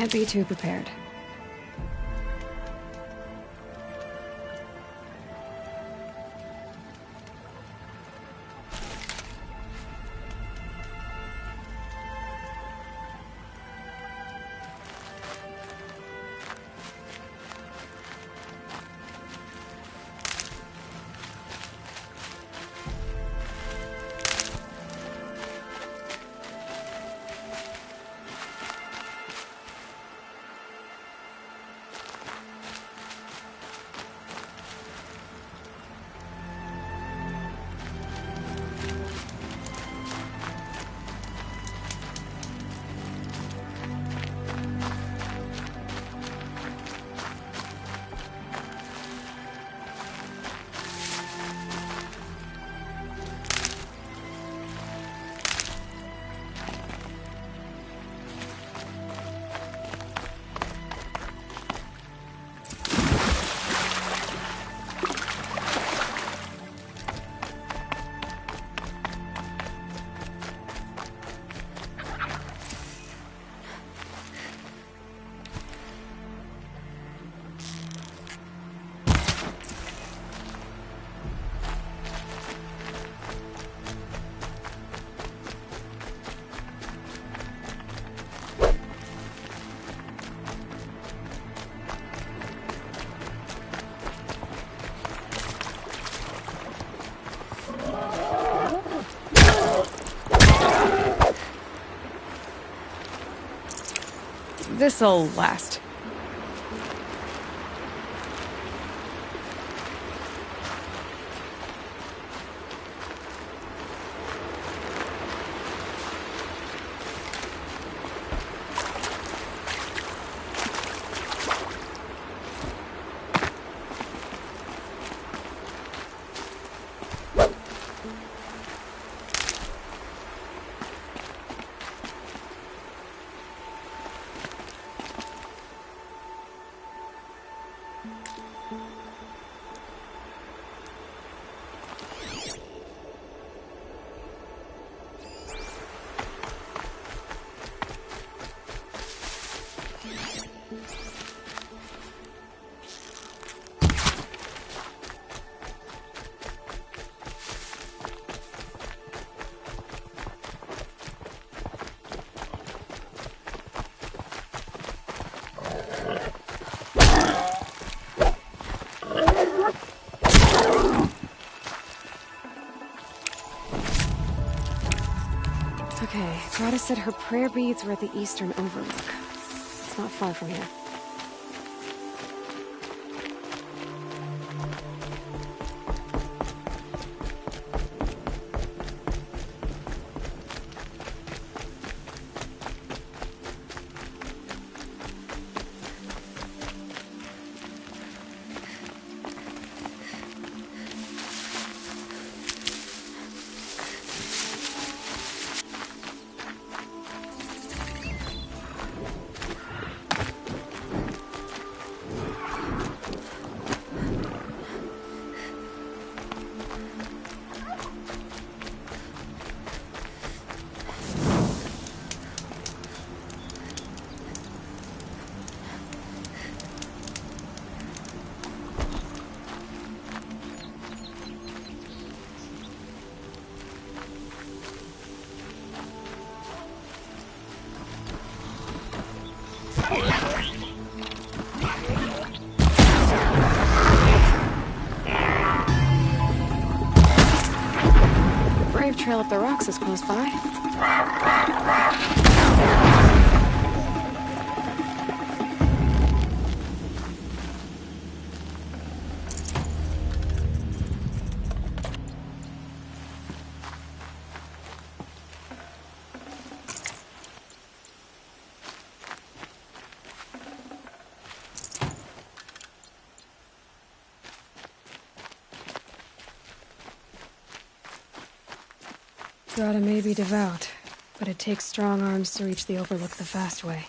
Can't be too prepared. This'll last. Okay, Grata said her prayer beads were at the eastern overlook. It's not far from here. Brave trail up the rocks is close by. Grata may be devout, but it takes strong arms to reach the Overlook the fast way.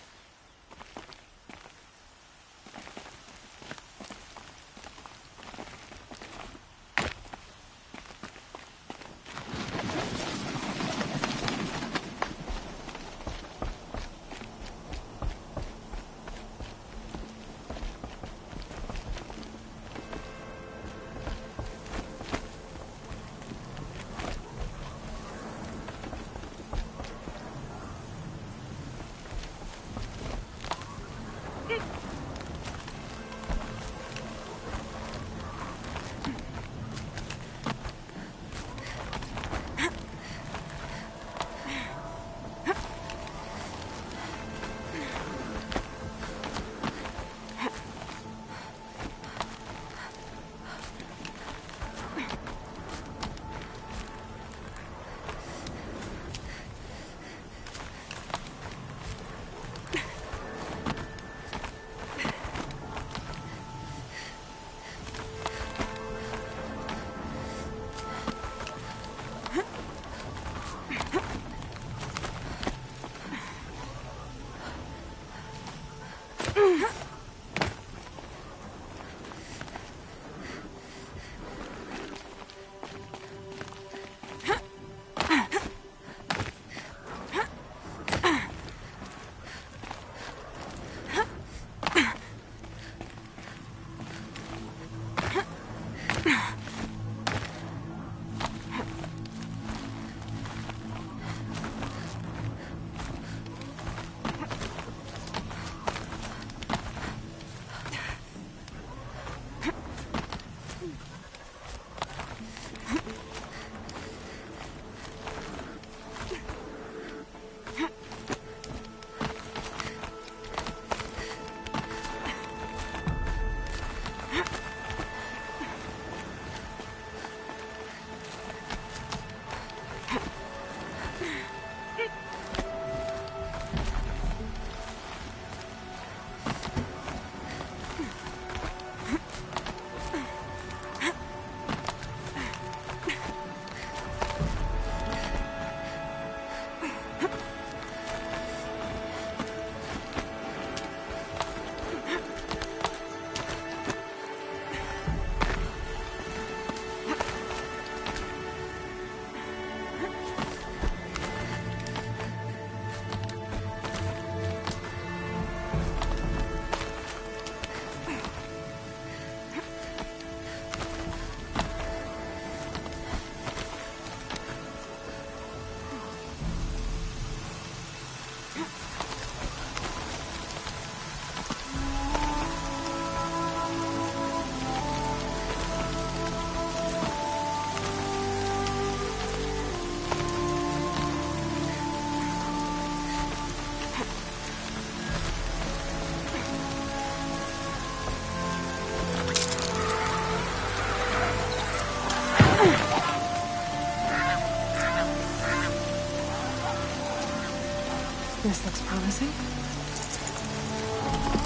This looks promising.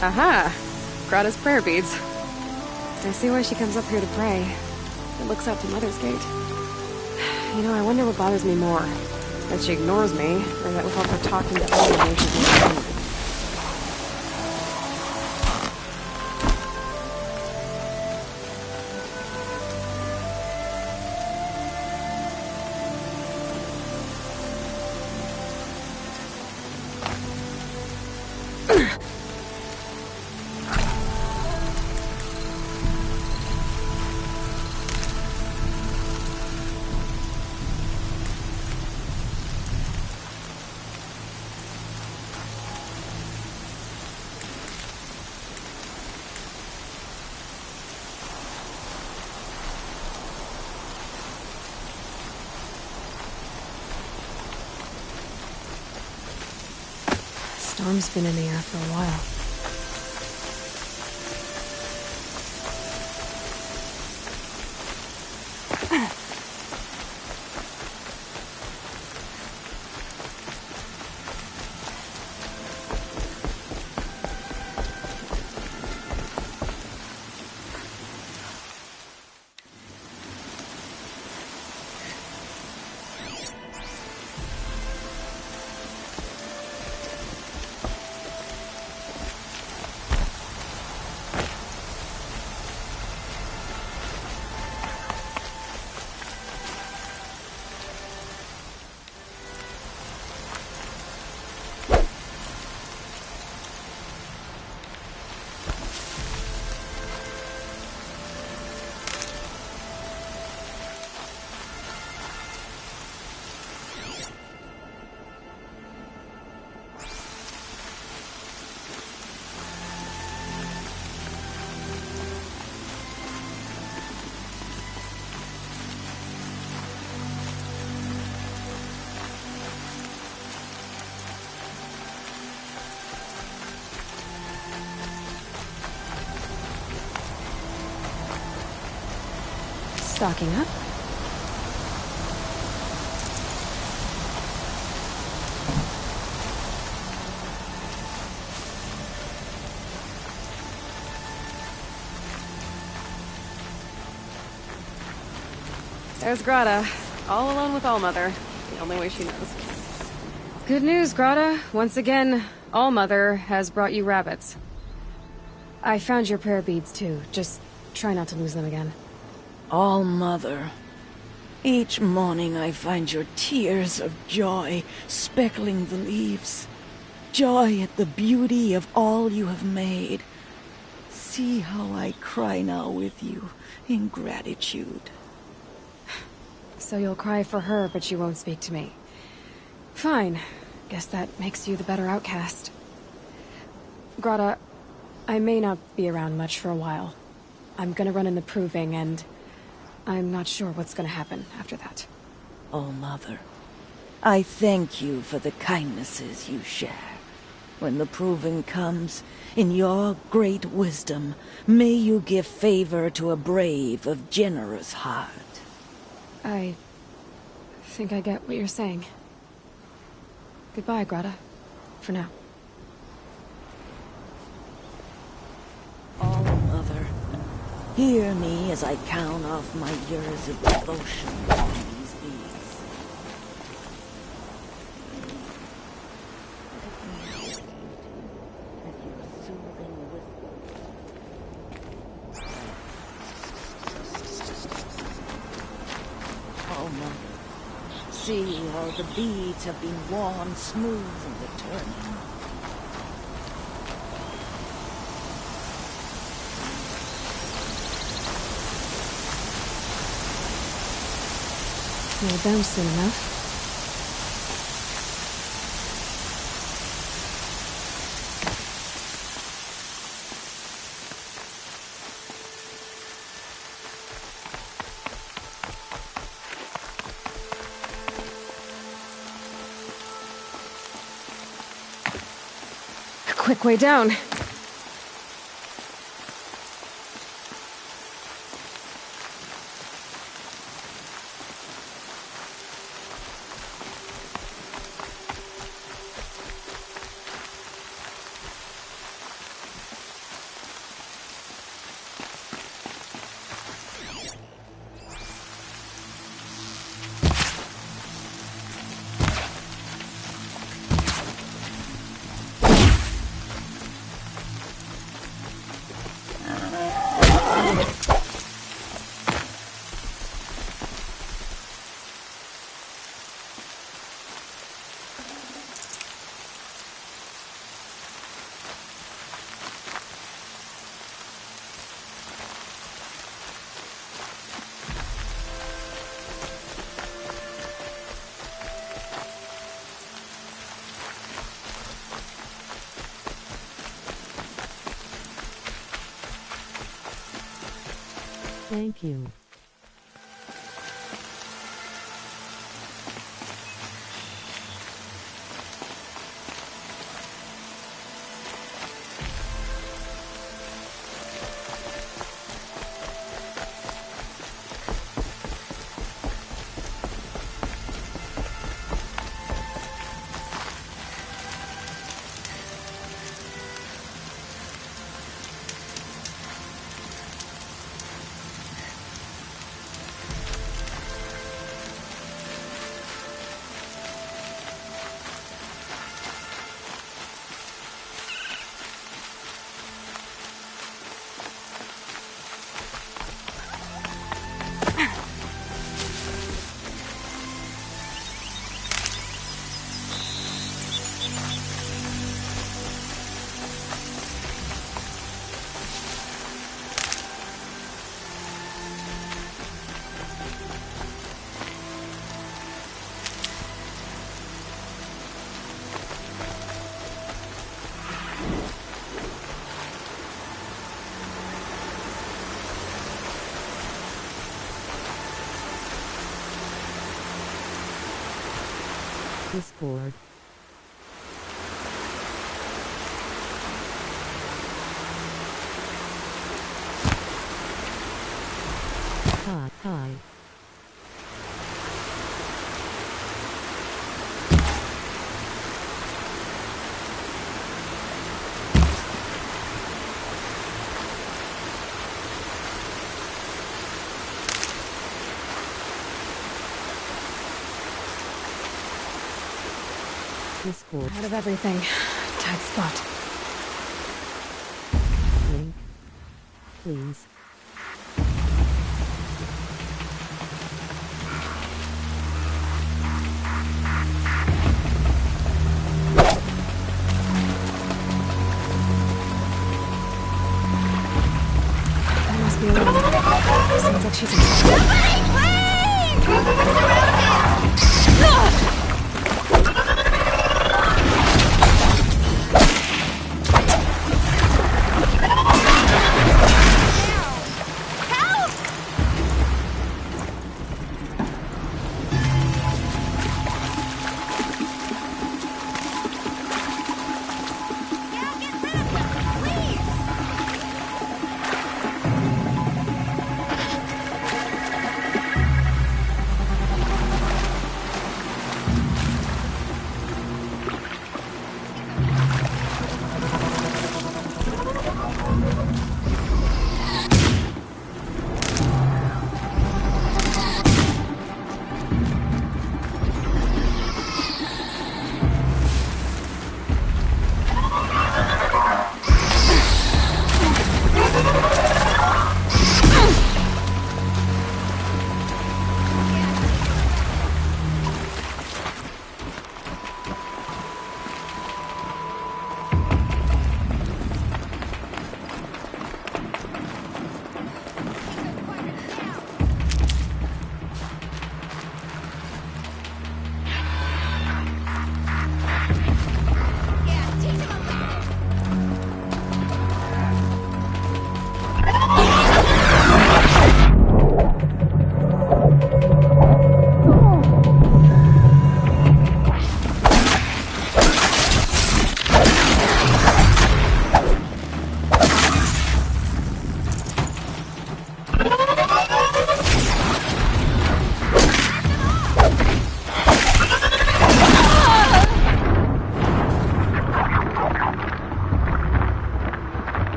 Aha! Grata's prayer beads. I see why she comes up here to pray. It looks out to Mother's Gate. You know, I wonder what bothers me more. That she ignores me, or that with all her talking to Elena, she's not me. Storm's been in the air for a while. Stocking up. There's Grata, all alone with Allmother. The only way she knows. Good news, Grata. Once again, Allmother has brought you rabbits. I found your prayer beads, too. Just try not to lose them again. All-Mother, each morning I find your tears of joy speckling the leaves. Joy at the beauty of all you have made. See how I cry now with you in gratitude. So you'll cry for her, but you won't speak to me. Fine. Guess that makes you the better outcast. Grata, I may not be around much for a while. I'm gonna run in the proving, and I'm not sure what's gonna happen after that. All-Mother, I thank you for the kindnesses you share. When the proving comes, in your great wisdom, may you give favor to a brave of generous heart. I think I get what you're saying. Goodbye, Grata. For now. All-Mother, hear me as I count off my years of devotion to these beads. All-Mother, see how the beads have been worn smooth in the turning. You're done soon enough. A quick way down. Thank you. Discord. Hi. Discord. Out of everything. Tight spot. Link. Please. That must be Elena. Sounds like she's in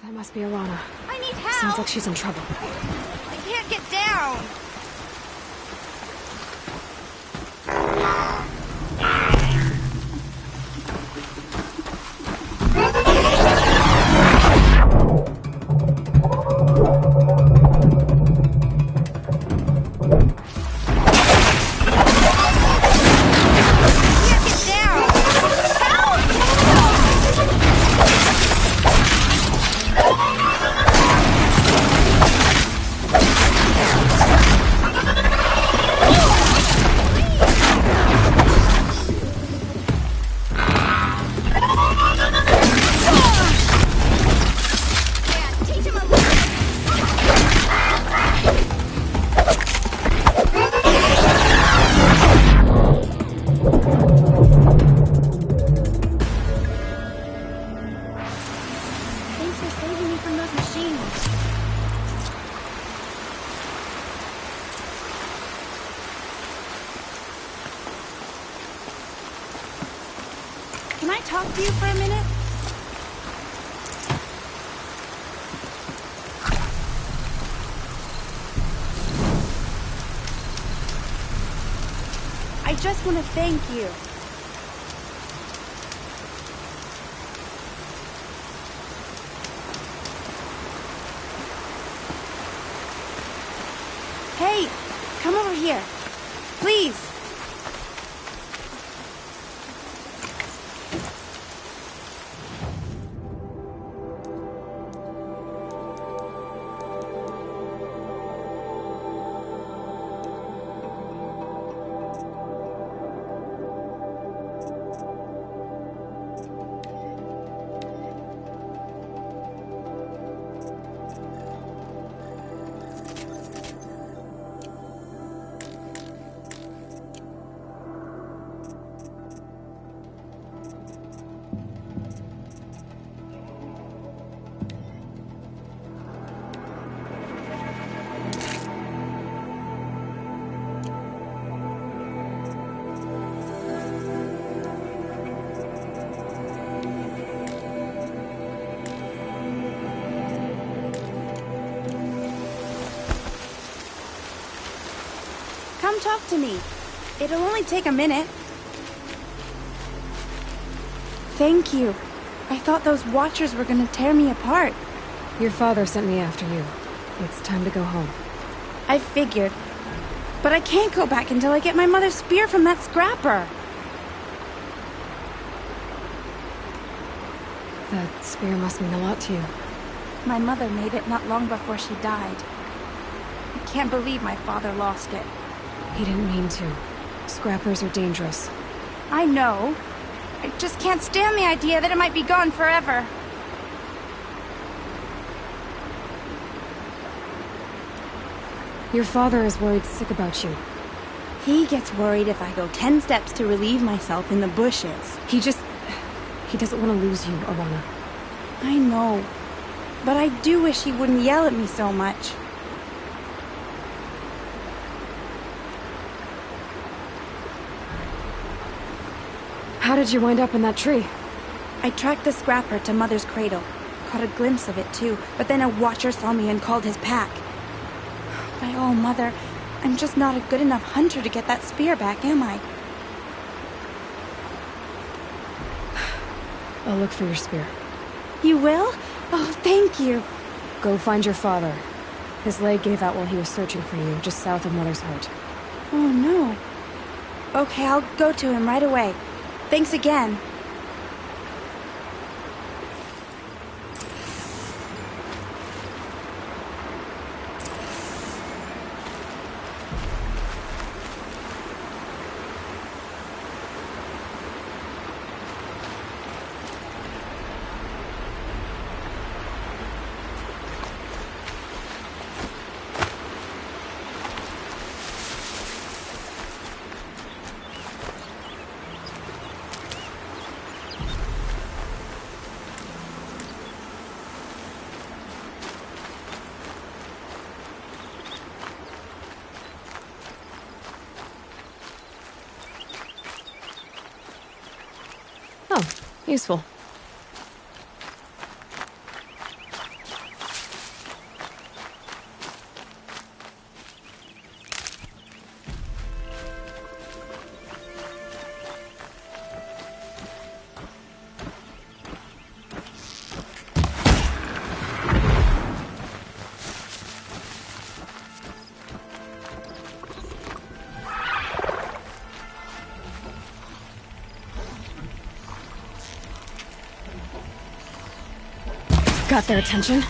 That must be Alana. I need help! Sounds like she's in trouble. I can't get down! talk to you for a minute? I just want to thank you. Hey, come over here. Please. Come talk to me. It'll only take a minute. Thank you. I thought those Watchers were gonna tear me apart. Your father sent me after you. It's time to go home. I figured. But I can't go back until I get my mother's spear from that scrapper. That spear must mean a lot to you. My mother made it not long before she died. I can't believe my father lost it. He didn't mean to. Scrappers are dangerous. I know. I just can't stand the idea that it might be gone forever. Your father is worried sick about you. He gets worried if I go 10 steps to relieve myself in the bushes. He doesn't want to lose you, Alana. I know. But I do wish he wouldn't yell at me so much. How did you wind up in that tree? I tracked the scrapper to Mother's cradle. Caught a glimpse of it too, but then a Watcher saw me and called his pack. By all, Mother, I'm just not a good enough hunter to get that spear back, am I? I'll look for your spear. You will? Oh, thank you. Go find your father. His leg gave out while he was searching for you, just south of Mother's Heart. Oh, no. Okay, I'll go to him right away. Thanks again. Oh, useful. Got their attention?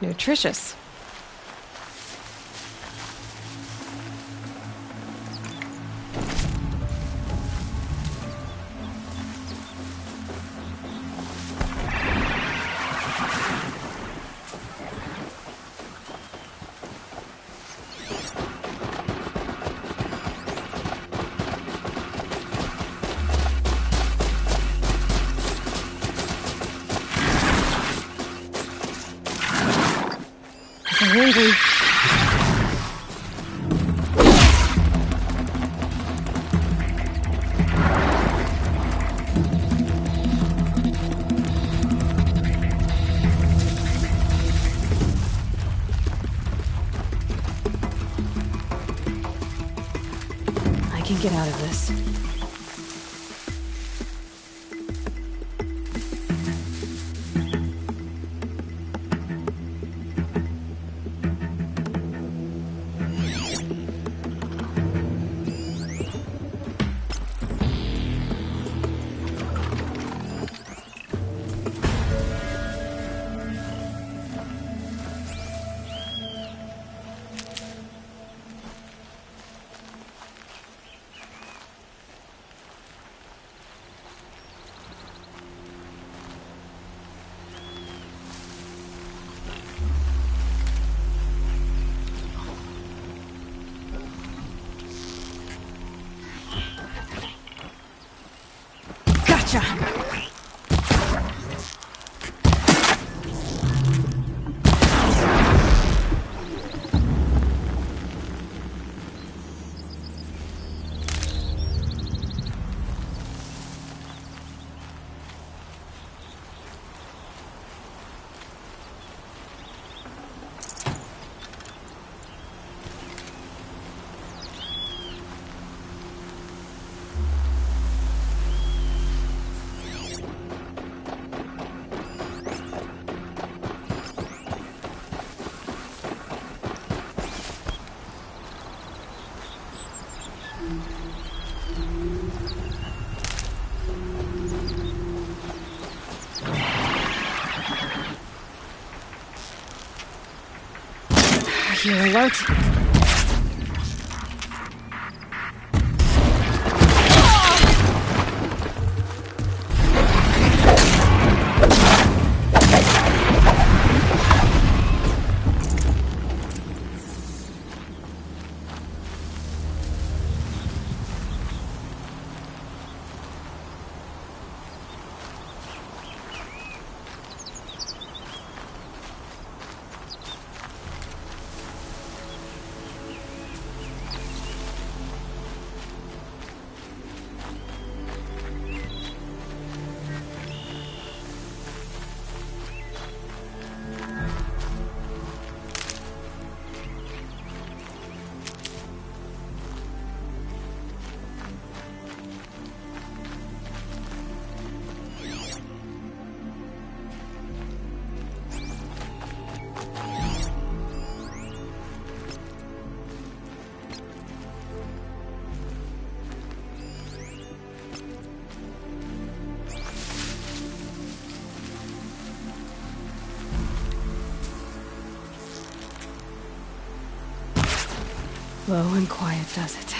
Nutritious. I'm hungry. I can get out of this. Gotcha! Healer alert. Low and quiet does it.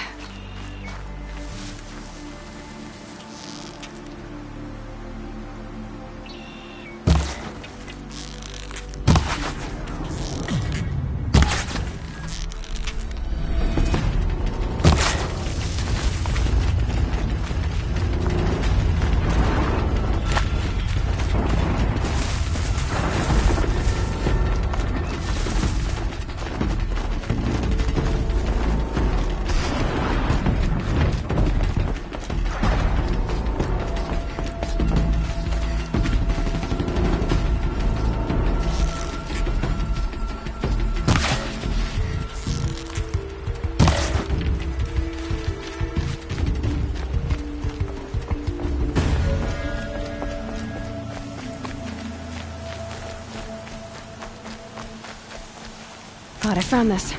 God, I found this.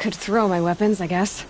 Could throw my weapons, I guess.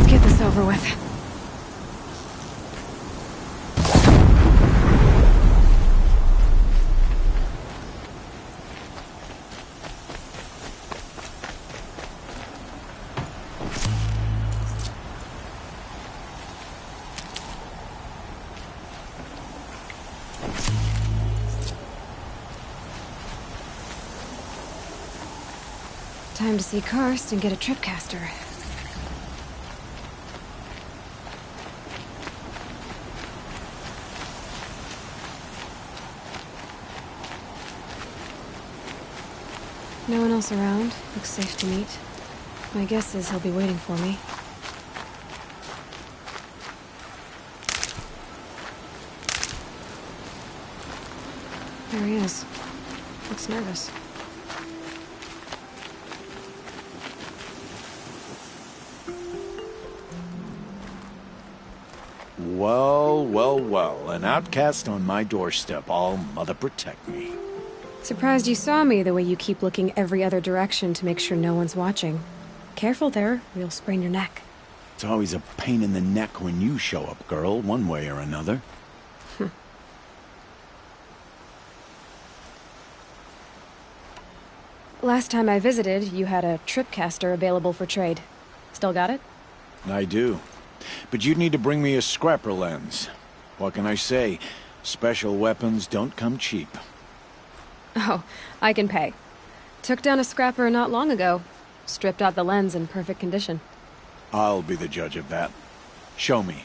Get this over with. Time to see Karst and get a tripcaster. No one else around. Looks safe to meet. My guess is he'll be waiting for me. There he is. Looks nervous. Well, well, well. An outcast on my doorstep. All mother protect me. Surprised you saw me the way you keep looking every other direction to make sure no one's watching. Careful there, or you'll sprain your neck. It's always a pain in the neck when you show up, girl, one way or another. Last time I visited, you had a tripcaster available for trade. Still got it? I do. But you'd need to bring me a scrapper lens. What can I say? Special weapons don't come cheap. Oh, I can pay. Took down a scrapper not long ago. Stripped out the lens in perfect condition. I'll be the judge of that. Show me.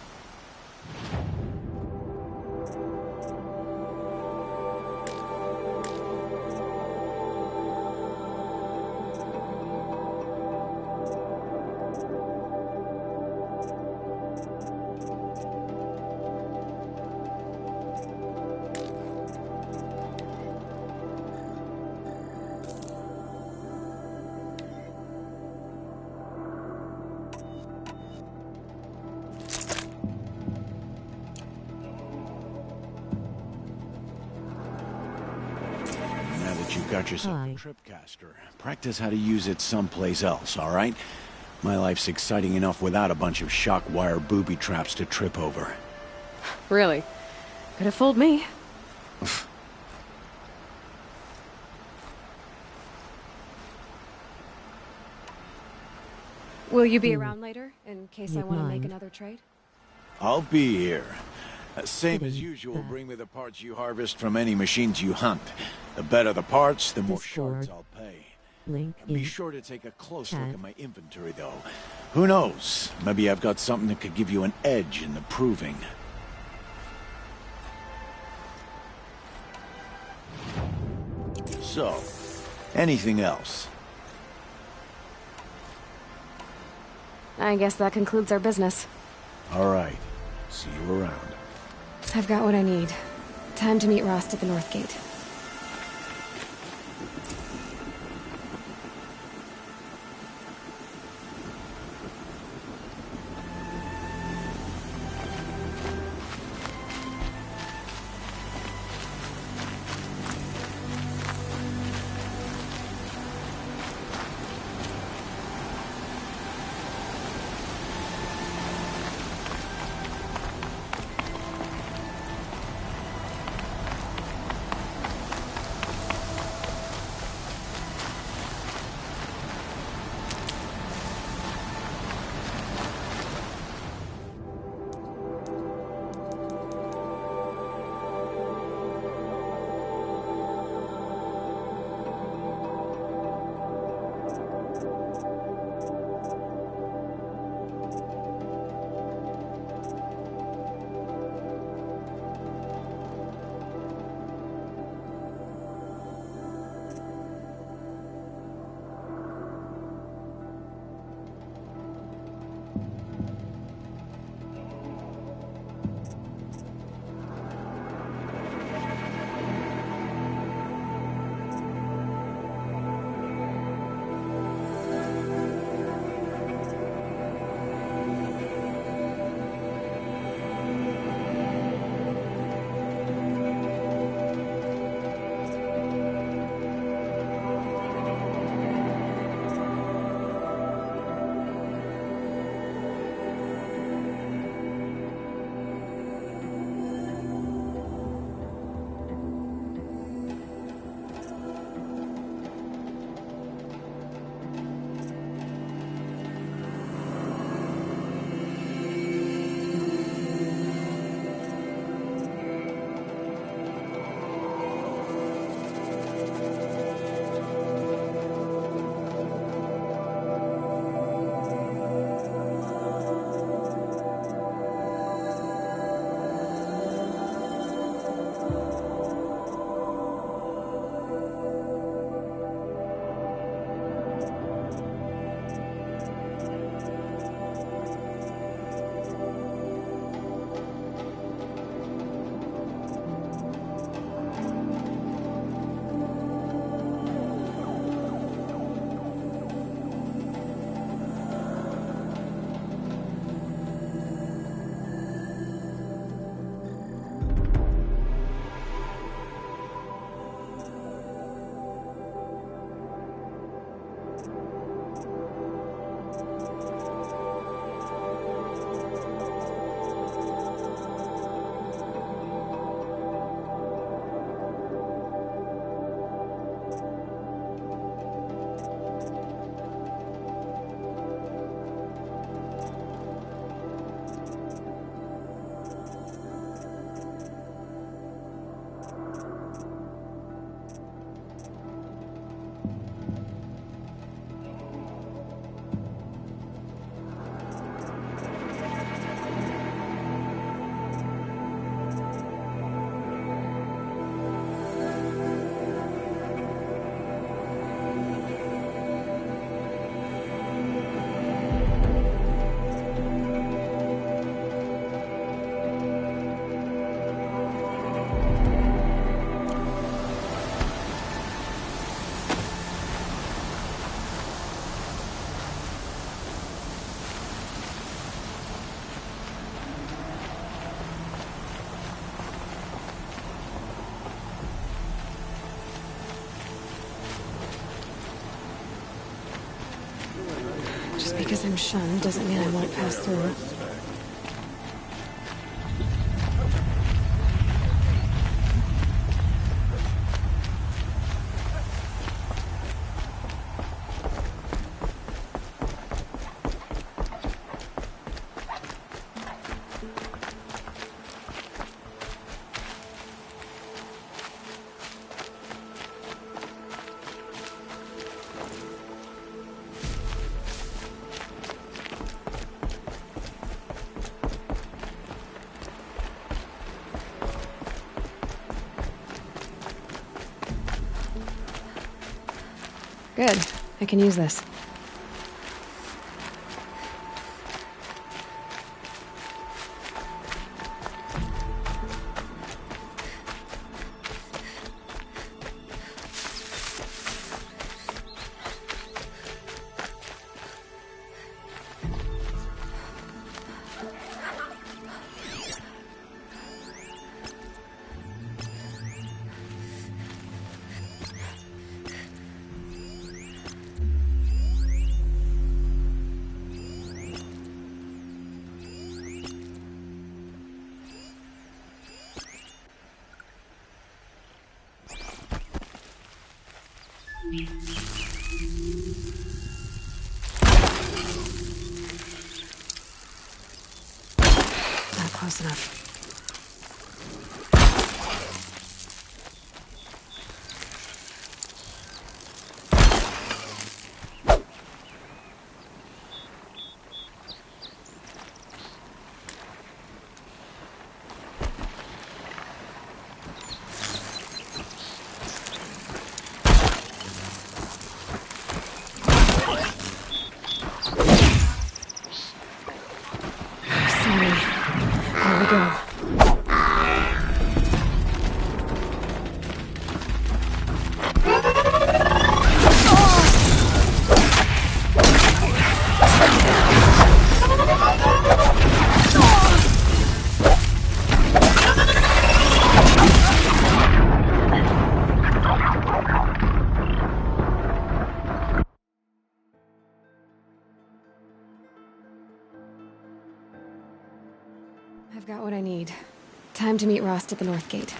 You've got yourself a tripcaster. Practice how to use it someplace else, all right? My life's exciting enough without a bunch of shock wire booby traps to trip over. Really? Could have fooled me. Will you be around later, in case I want to make another trade? I'll be here. Same as usual, bring me the parts you harvest from any machines you hunt. The better the parts, the more shards I'll pay. Link Be in sure to take a close look chat. at my inventory, though. Who knows? Maybe I've got something that could give you an edge in the proving. So, anything else? I guess that concludes our business. All right. See you around. I've got what I need. Time to meet Rost at the North Gate. Just because I'm shunned doesn't mean I won't pass through. Good. I can use this. Not close enough. There we go. I've got what I need. Time to meet Rost at the North Gate.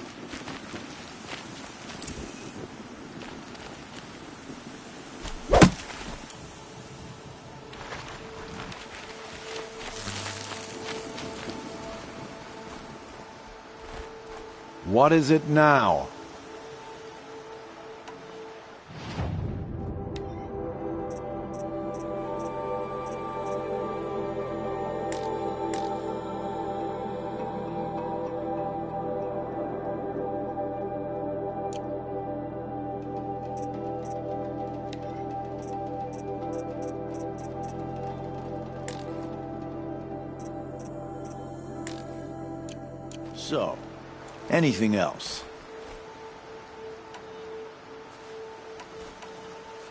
What is it now? So, anything else?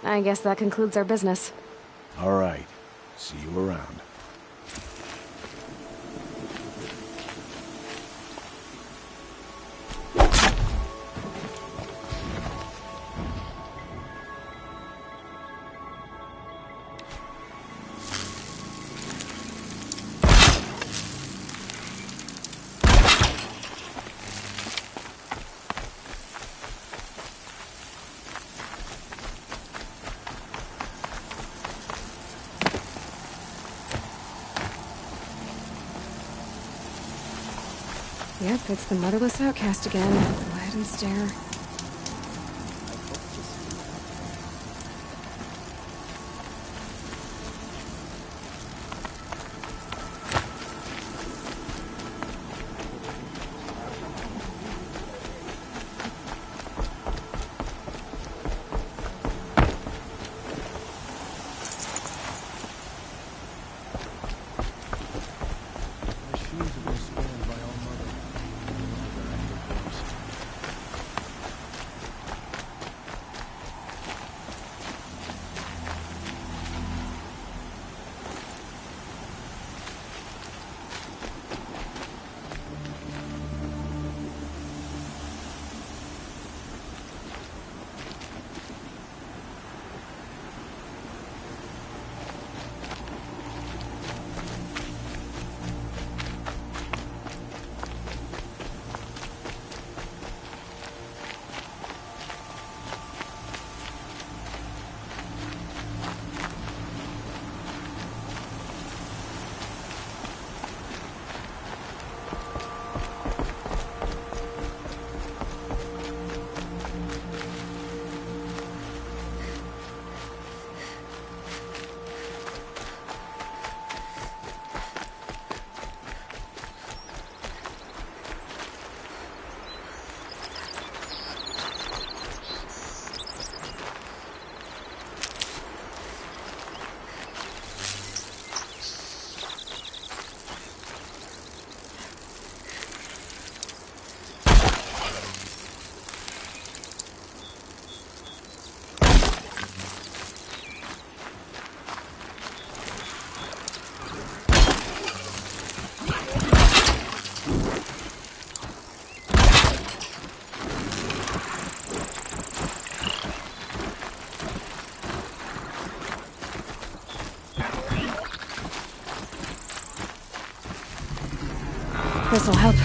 I guess that concludes our business. All right. See you around. Yep, it's the motherless outcast again. Go ahead and stare. This'll help.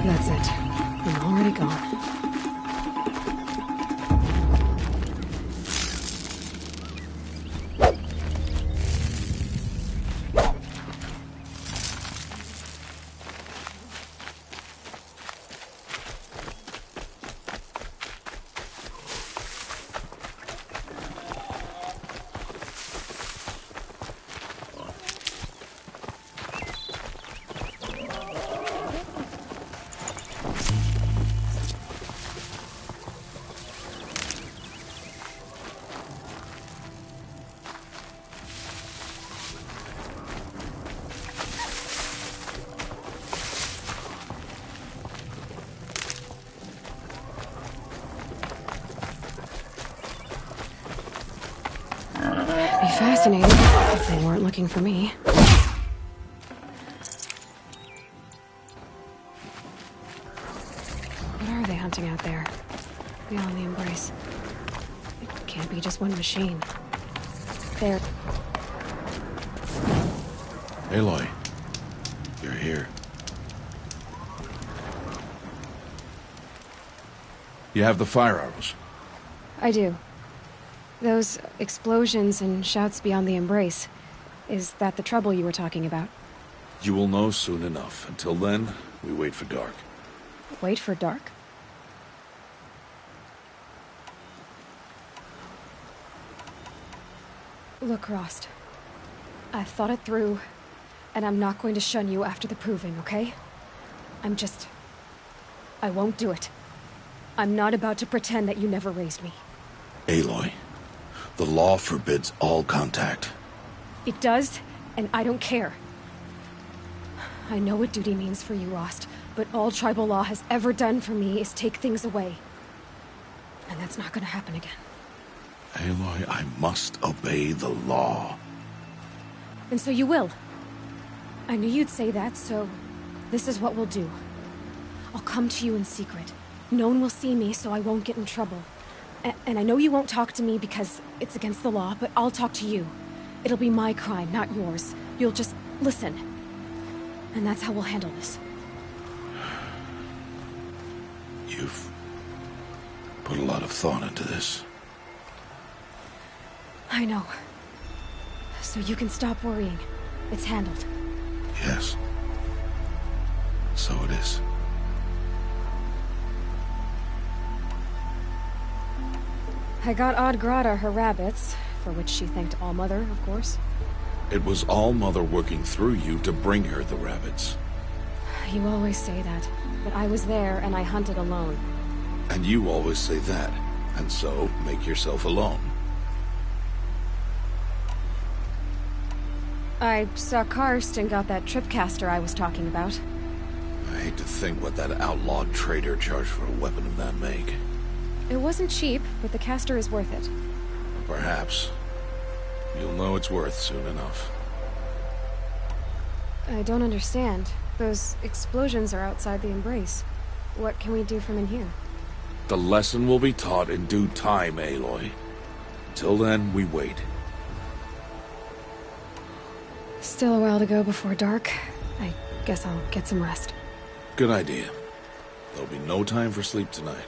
That's it. I'm already gone. Be fascinating if they weren't looking for me. What are they hunting out there? Beyond the Embrace. It can't be just one machine. They're... Aloy, you're here. You have the fire arrows. I do. Those explosions and shouts beyond the Embrace. Is that the trouble you were talking about? You will know soon enough. Until then, we wait for dark. Wait for dark? Look, Rost. I've thought it through, and I'm not going to shun you after the proving, okay? I won't do it. I'm not about to pretend that you never raised me. Aloy, the law forbids all contact. It does, and I don't care. I know what duty means for you, Rost, but all tribal law has ever done for me is take things away. And that's not gonna happen again. Aloy, I must obey the law. And so you will. I knew you'd say that, so this is what we'll do. I'll come to you in secret. No one will see me, so I won't get in trouble. And I know you won't talk to me because it's against the law, but I'll talk to you. It'll be my crime, not yours. You'll just listen. And that's how we'll handle this. You've put a lot of thought into this. I know. So you can stop worrying. It's handled. Yes. So it is. I got Odd Grata her rabbits, for which she thanked All-Mother, of course. It was All-Mother working through you to bring her the rabbits. You always say that, but I was there and I hunted alone. And you always say that, and so make yourself alone. I saw Karst and got that tripcaster I was talking about. I hate to think what that outlawed trader charged for a weapon of that make. It wasn't cheap, but the caster is worth it. Perhaps. You'll know it's worth soon enough. I don't understand. Those explosions are outside the Embrace. What can we do from in here? The lesson will be taught in due time, Aloy. Until then, we wait. Still a while to go before dark. I guess I'll get some rest. Good idea. There'll be no time for sleep tonight.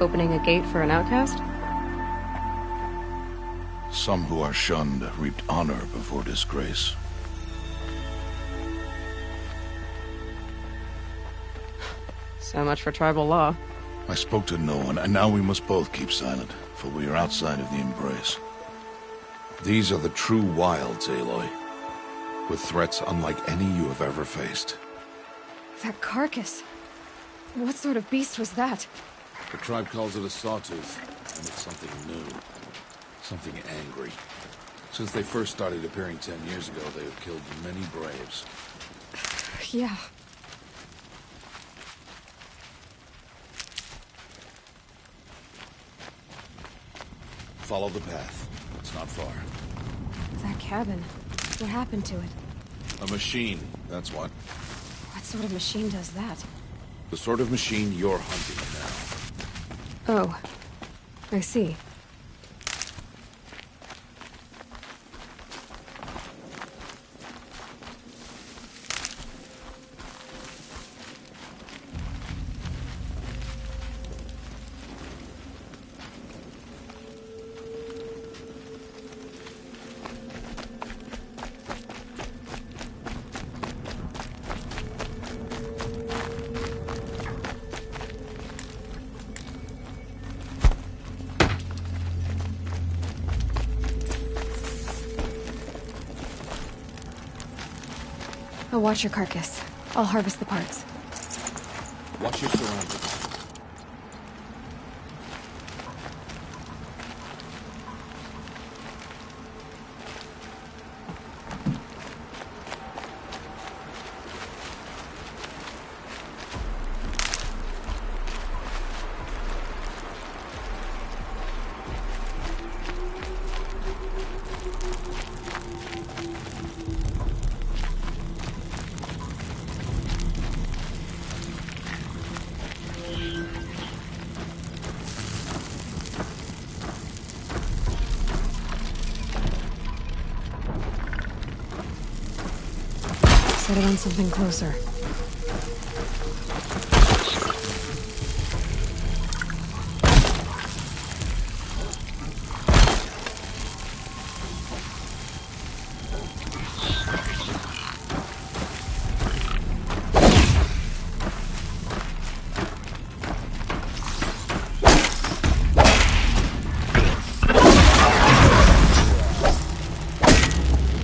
opening a gate for an outcast? Some who are shunned reaped honor before disgrace. So much for tribal law. I spoke to no one, and now we must both keep silent, for we are outside of the embrace. These are the true wilds, Aloy. With threats unlike any you have ever faced. That carcass. What sort of beast was that? The tribe calls it a sawtooth, and it's something new. Something angry. Since they first started appearing 10 years ago, they have killed many braves. Yeah. Follow the path. It's not far. That cabin. What happened to it? A machine, that's what. What sort of machine does that? The sort of machine you're hunting now. Oh. I see. I'll watch your carcass. I'll harvest the parts. Watch your surroundings. Set it on something closer.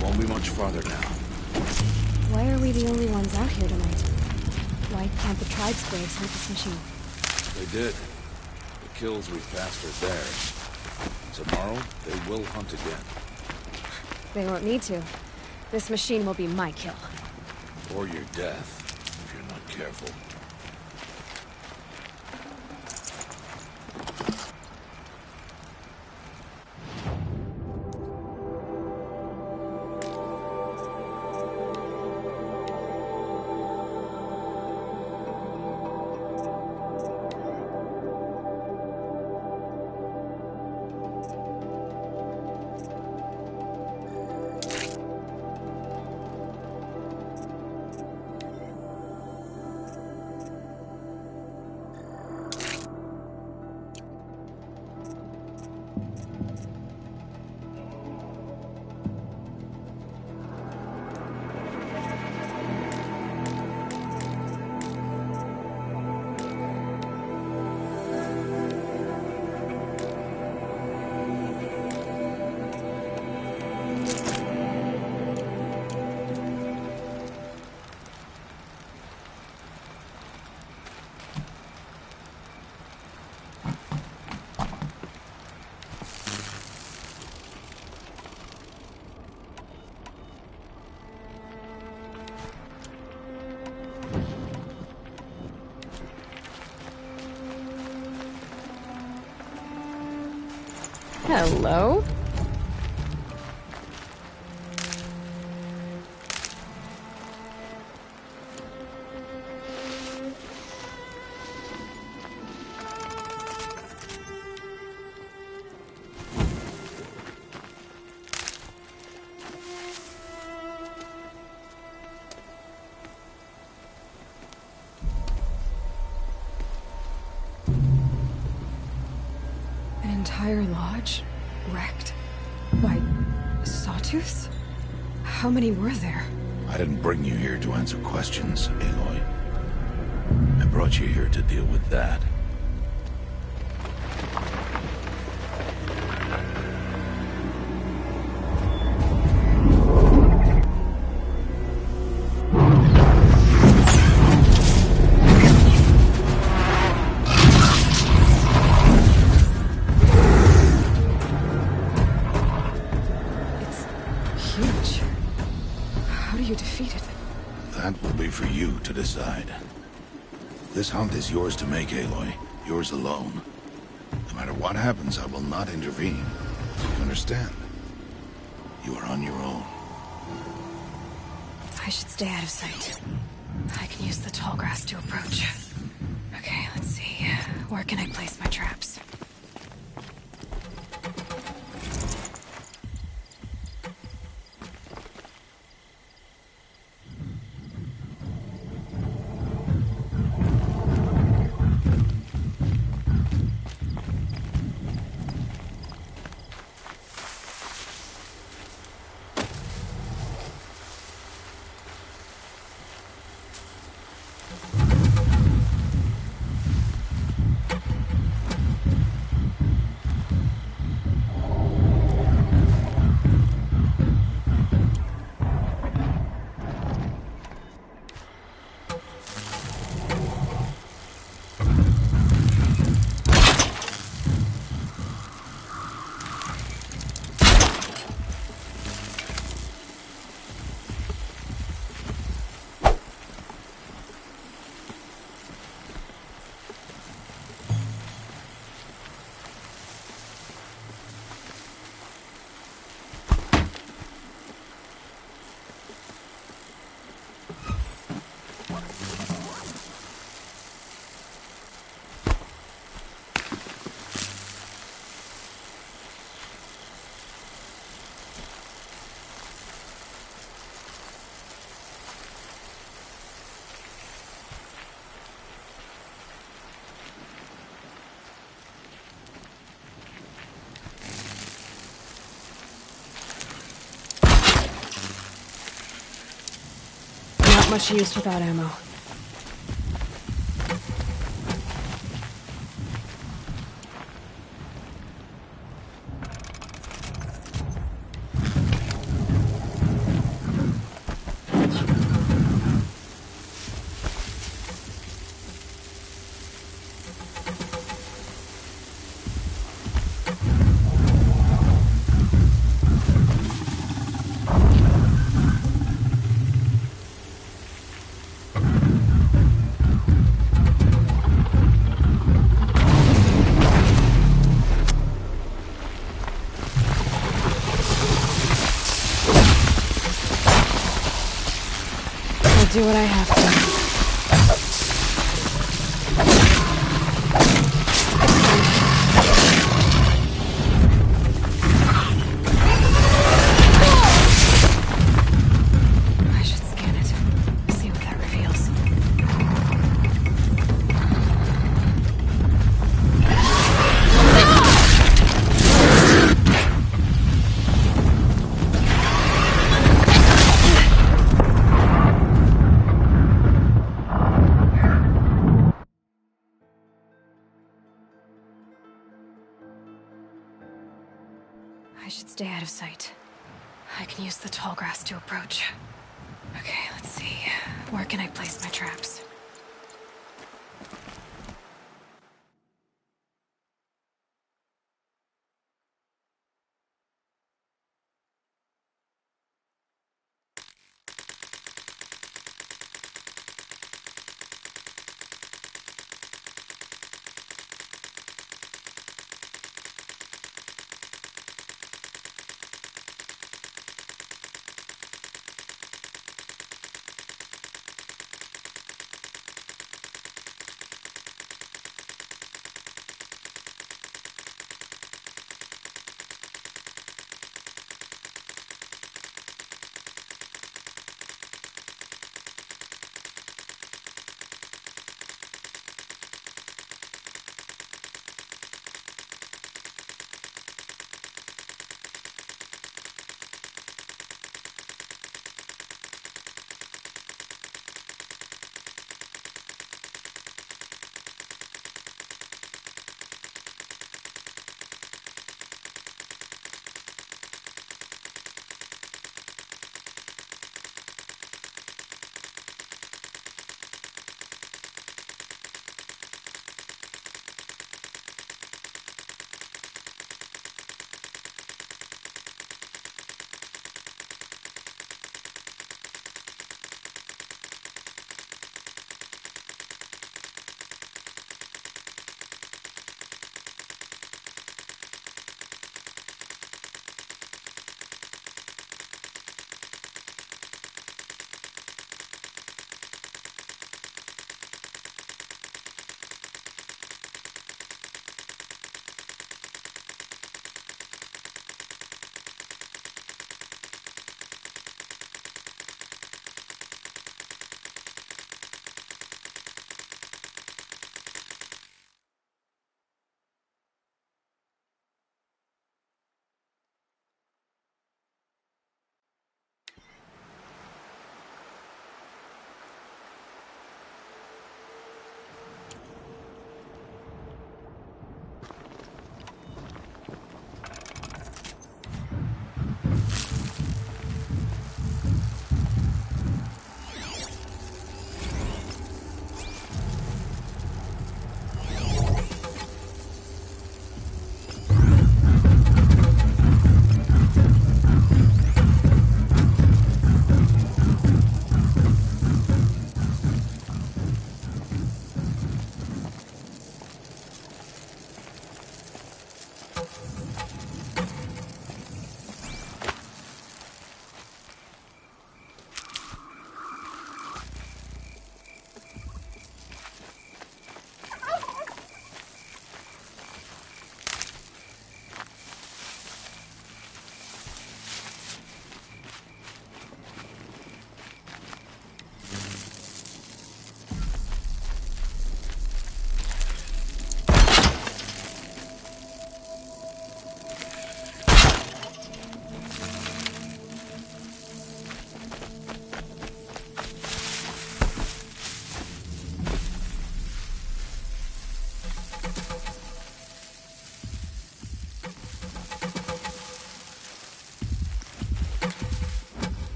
Won't be much farther now. Why are we the only ones out here tonight? Why can't the tribe's braves hunt this machine? They did. The kills we've passed are theirs. Tomorrow, they will hunt again. They won't need to. This machine will be my kill. Or your death, if you're not careful. Hello? entire lodge wrecked by sawtooths? How many were there? I didn't bring you here to answer questions, Aloy. I brought you here to deal with that. It's huge. How do you defeat it? That will be for you to decide. This hunt is yours to make, Aloy. Yours alone. No matter what happens, I will not intervene. You understand? You are on your own. I should stay out of sight. I can use the tall grass to approach. Okay, let's see. Where can I place my traps? Not much use without ammo. Do what I have to. I should scan it. See what that reveals. I should stay out of sight. I can use the tall grass to approach. Okay, let's see. Where can I place my traps?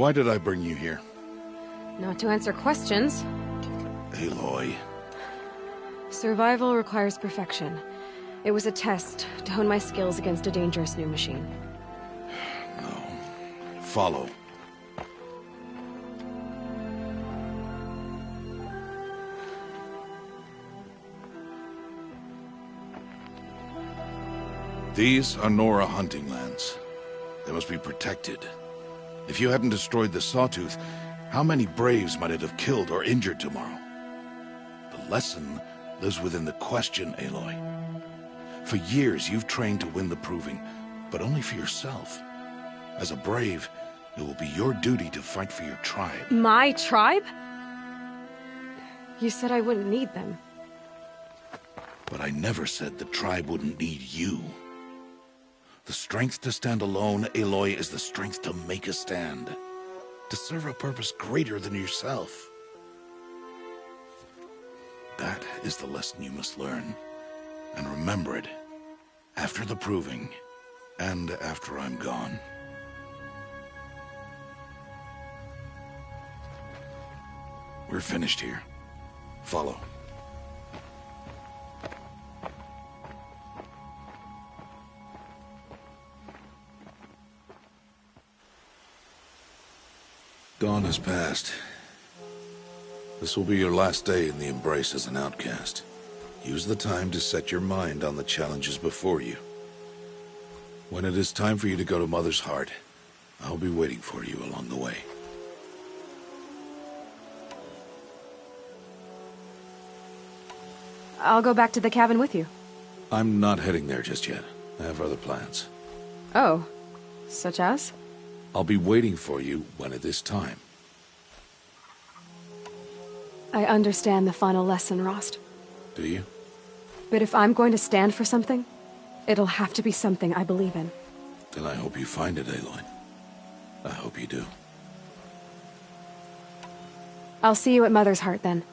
Why did I bring you here? Not to answer questions. Aloy. Survival requires perfection. It was a test to hone my skills against a dangerous new machine. No. Follow. These are Nora hunting lands. They must be protected. If you hadn't destroyed the Sawtooth, how many Braves might it have killed or injured tomorrow? The lesson lives within the question, Aloy. For years, you've trained to win the Proving, but only for yourself. As a Brave, it will be your duty to fight for your tribe. My tribe? You said I wouldn't need them. But I never said the tribe wouldn't need you. The strength to stand alone, Aloy, is the strength to make a stand. To serve a purpose greater than yourself. That is the lesson you must learn. And remember it. After the Proving. And after I'm gone. We're finished here. Follow. Dawn has passed. This will be your last day in the Embrace as an outcast. Use the time to set your mind on the challenges before you. When it is time for you to go to Mother's Heart, I'll be waiting for you along the way. I'll go back to the cabin with you. I'm not heading there just yet. I have other plans. Oh. Such as? I'll be waiting for you when it is time. I understand the final lesson, Rost. Do you? But if I'm going to stand for something, it'll have to be something I believe in. Then I hope you find it, Aloy. I hope you do. I'll see you at Mother's Heart, then.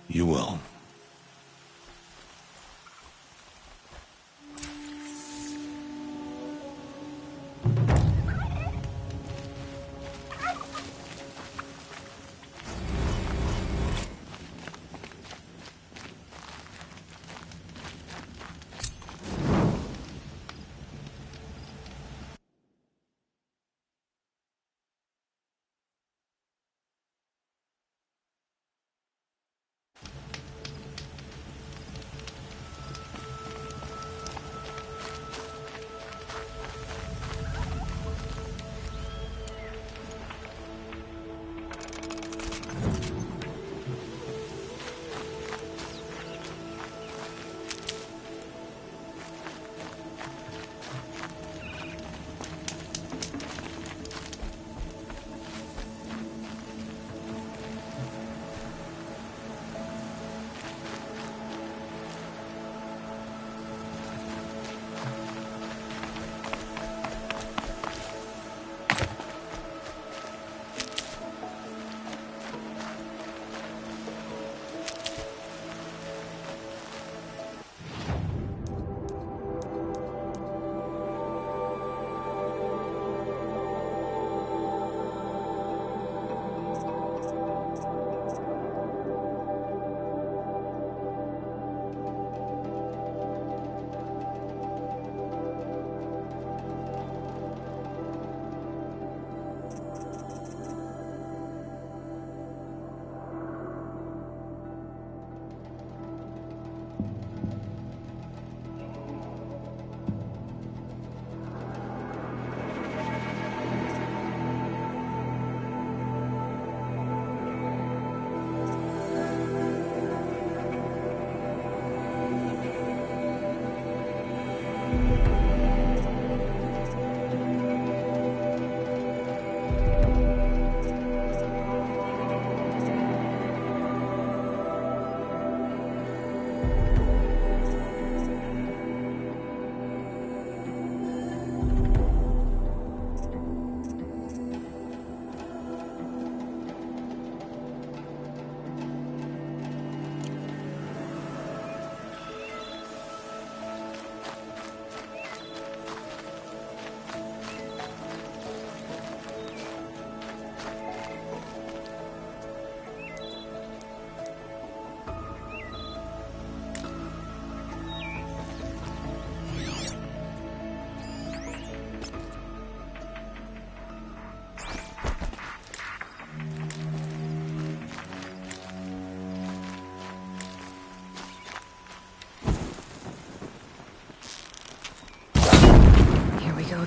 You will.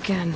again.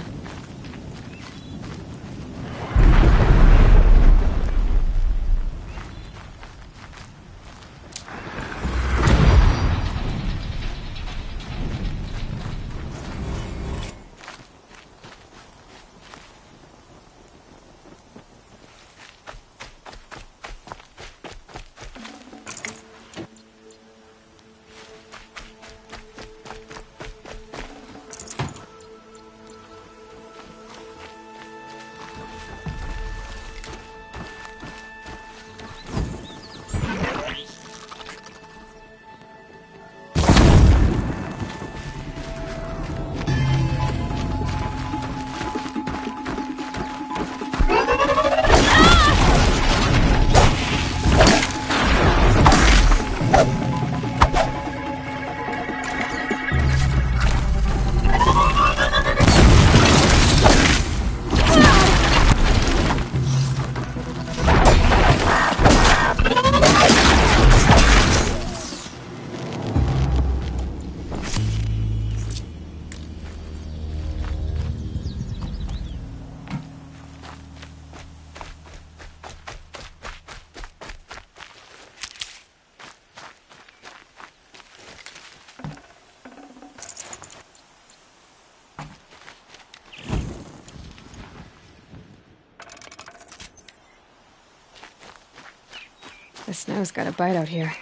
The snow's got a bite out here.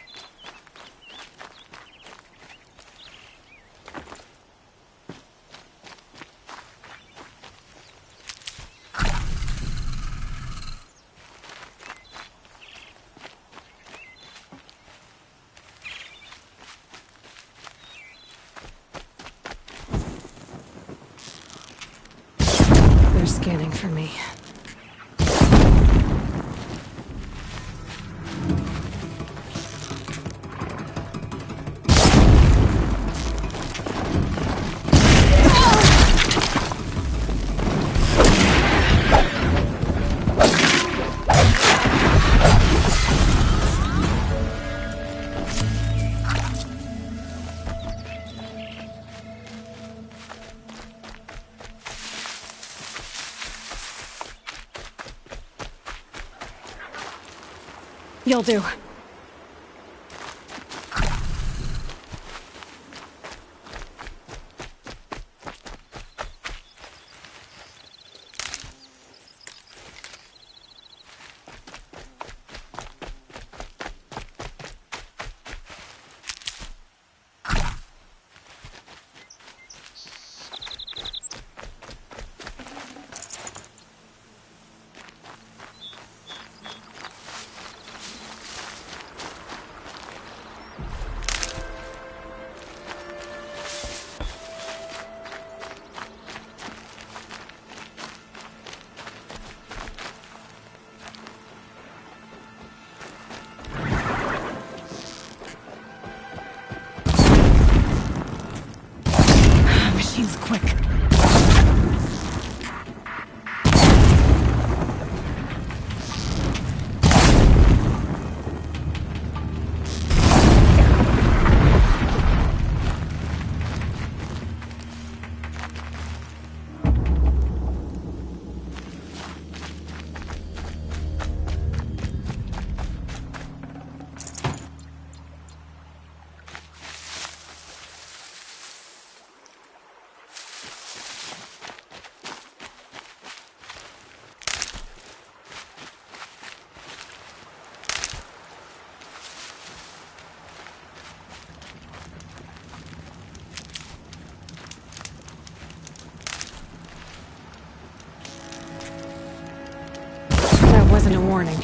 They're scanning for me. You'll do. Machine's quick. That wasn't a warning.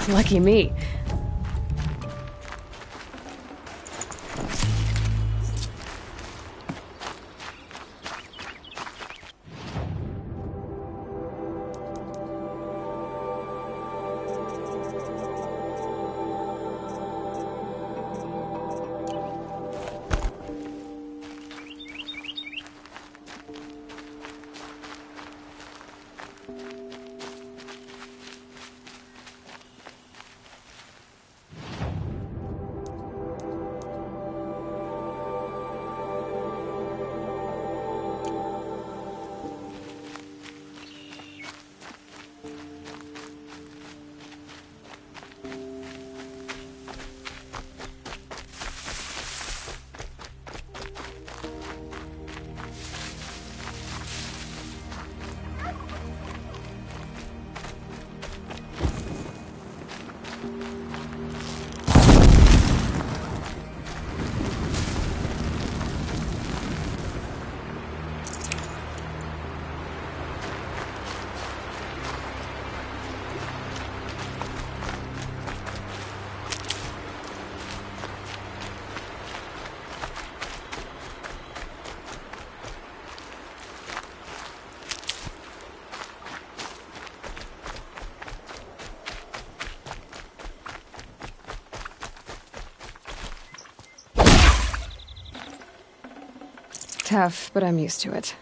Lucky me. Tough, but I'm used to it.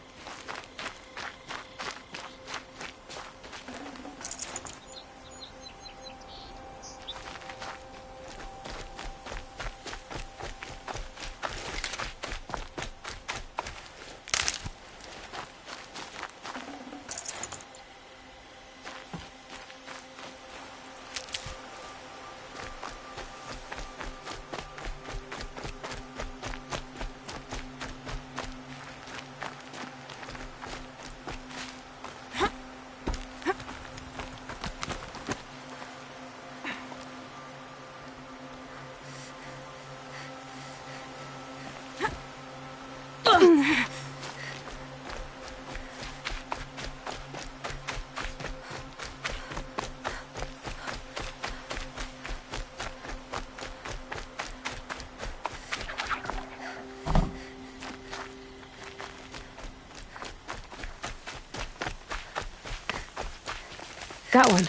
Got one.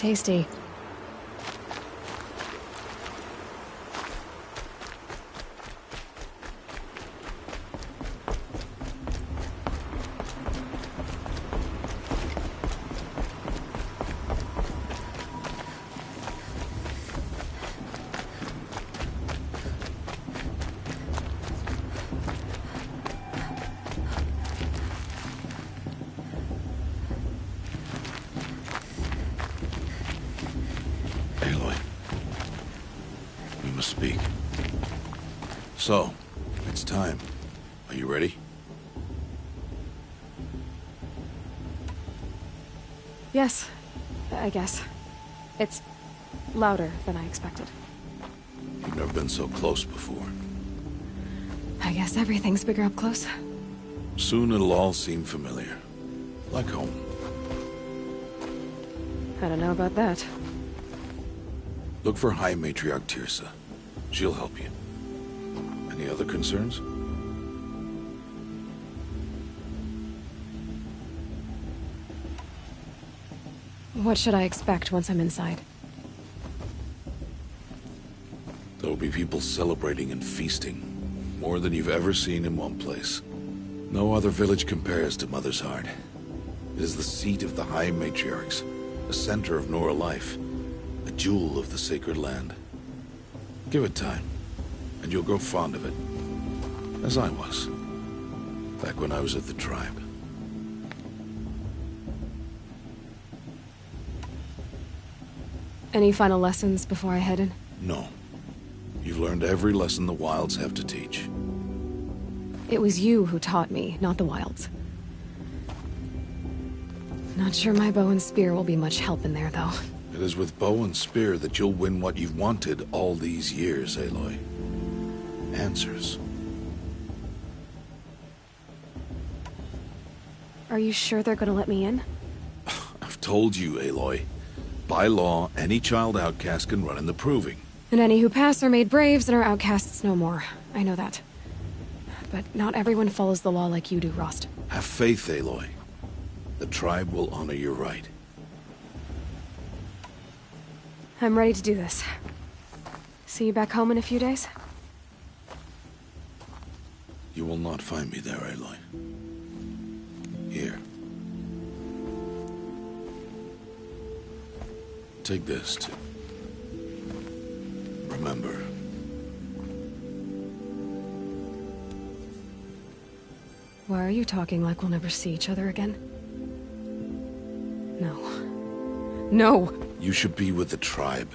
tasty. Aloy, we must speak. So, it's time. Are you ready? Yes, I guess. It's louder than I expected. You've never been so close before. I guess everything's bigger up close. Soon it'll all seem familiar. Like home. I don't know about that. Look for High Matriarch Teersa. She'll help you. Any other concerns? What should I expect once I'm inside? There will be people celebrating and feasting. More than you've ever seen in one place. No other village compares to Mother's Heart. It is the seat of the High Matriarchs, the center of Nora life, a jewel of the sacred land. Give it time, and you'll grow fond of it. As I was, back when I was at the tribe. Any final lessons before I head in? No. You've learned every lesson the Wilds have to teach. It was you who taught me, not the Wilds. Not sure my bow and spear will be much help in there, though. It is with bow and spear that you'll win what you've wanted all these years, Aloy. Answers. Are you sure they're gonna let me in? I've told you, Aloy. By law, any child outcast can run in the Proving. And any who pass are made braves and are outcasts no more. I know that. But not everyone follows the law like you do, Rost. Have faith, Aloy. The tribe will honor your right. I'm ready to do this. See you back home in a few days? You will not find me there, Aloy. Here. Take this, too. Remember. Why are you talking like we'll never see each other again? No. No! You should be with the tribe.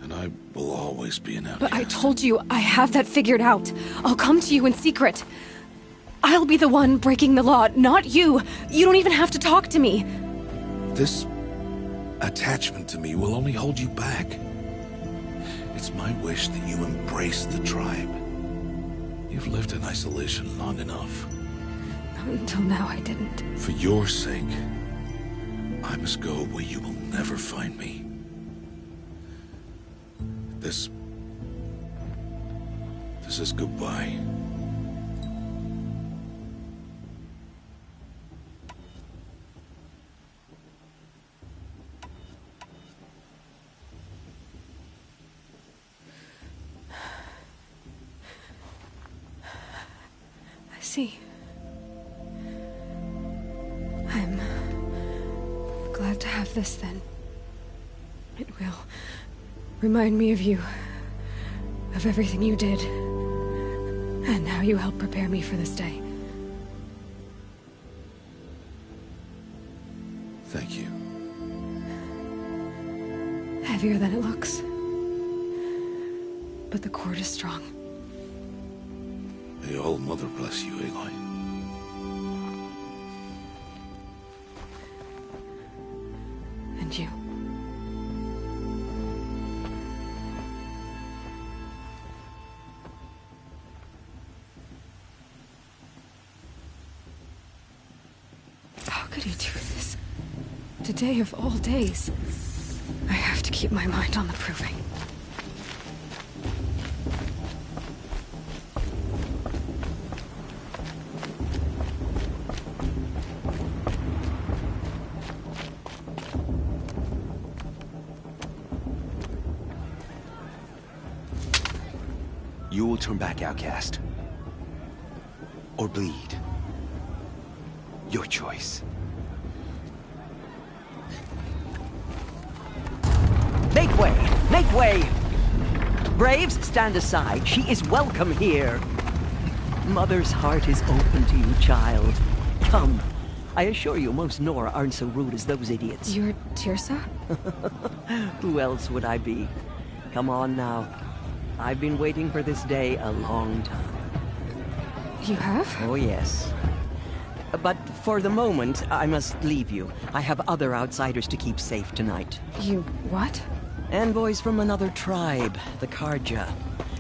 And I will always be an outcast. But I told you, I have that figured out. I'll come to you in secret. I'll be the one breaking the law, not you. You don't even have to talk to me. This attachment to me will only hold you back. It's my wish that you embrace the tribe. You've lived in isolation long enough. Until now, I didn't. For your sake, I must go where you will never find me. This is goodbye. I see. I'm glad to have this then. It will remind me of you, of everything you did, and how you helped prepare me for this day. Thank you. Heavier than it looks. But the cord is strong. May All Mother bless you, Aloy. And you. How could he do this? Today of all days. I have to keep my mind on the Proving. You will turn back, outcast. Or bleed. Your choice. Make way! Make way! Braves, stand aside. She is welcome here. Mother's heart is open to you, child. Come. I assure you, most Nora aren't so rude as those idiots. You're Teersa? Who else would I be? Come on now. I've been waiting for this day a long time. You have? Oh, yes. But for the moment, I must leave you. I have other outsiders to keep safe tonight. You what? Envoys from another tribe, the Carja.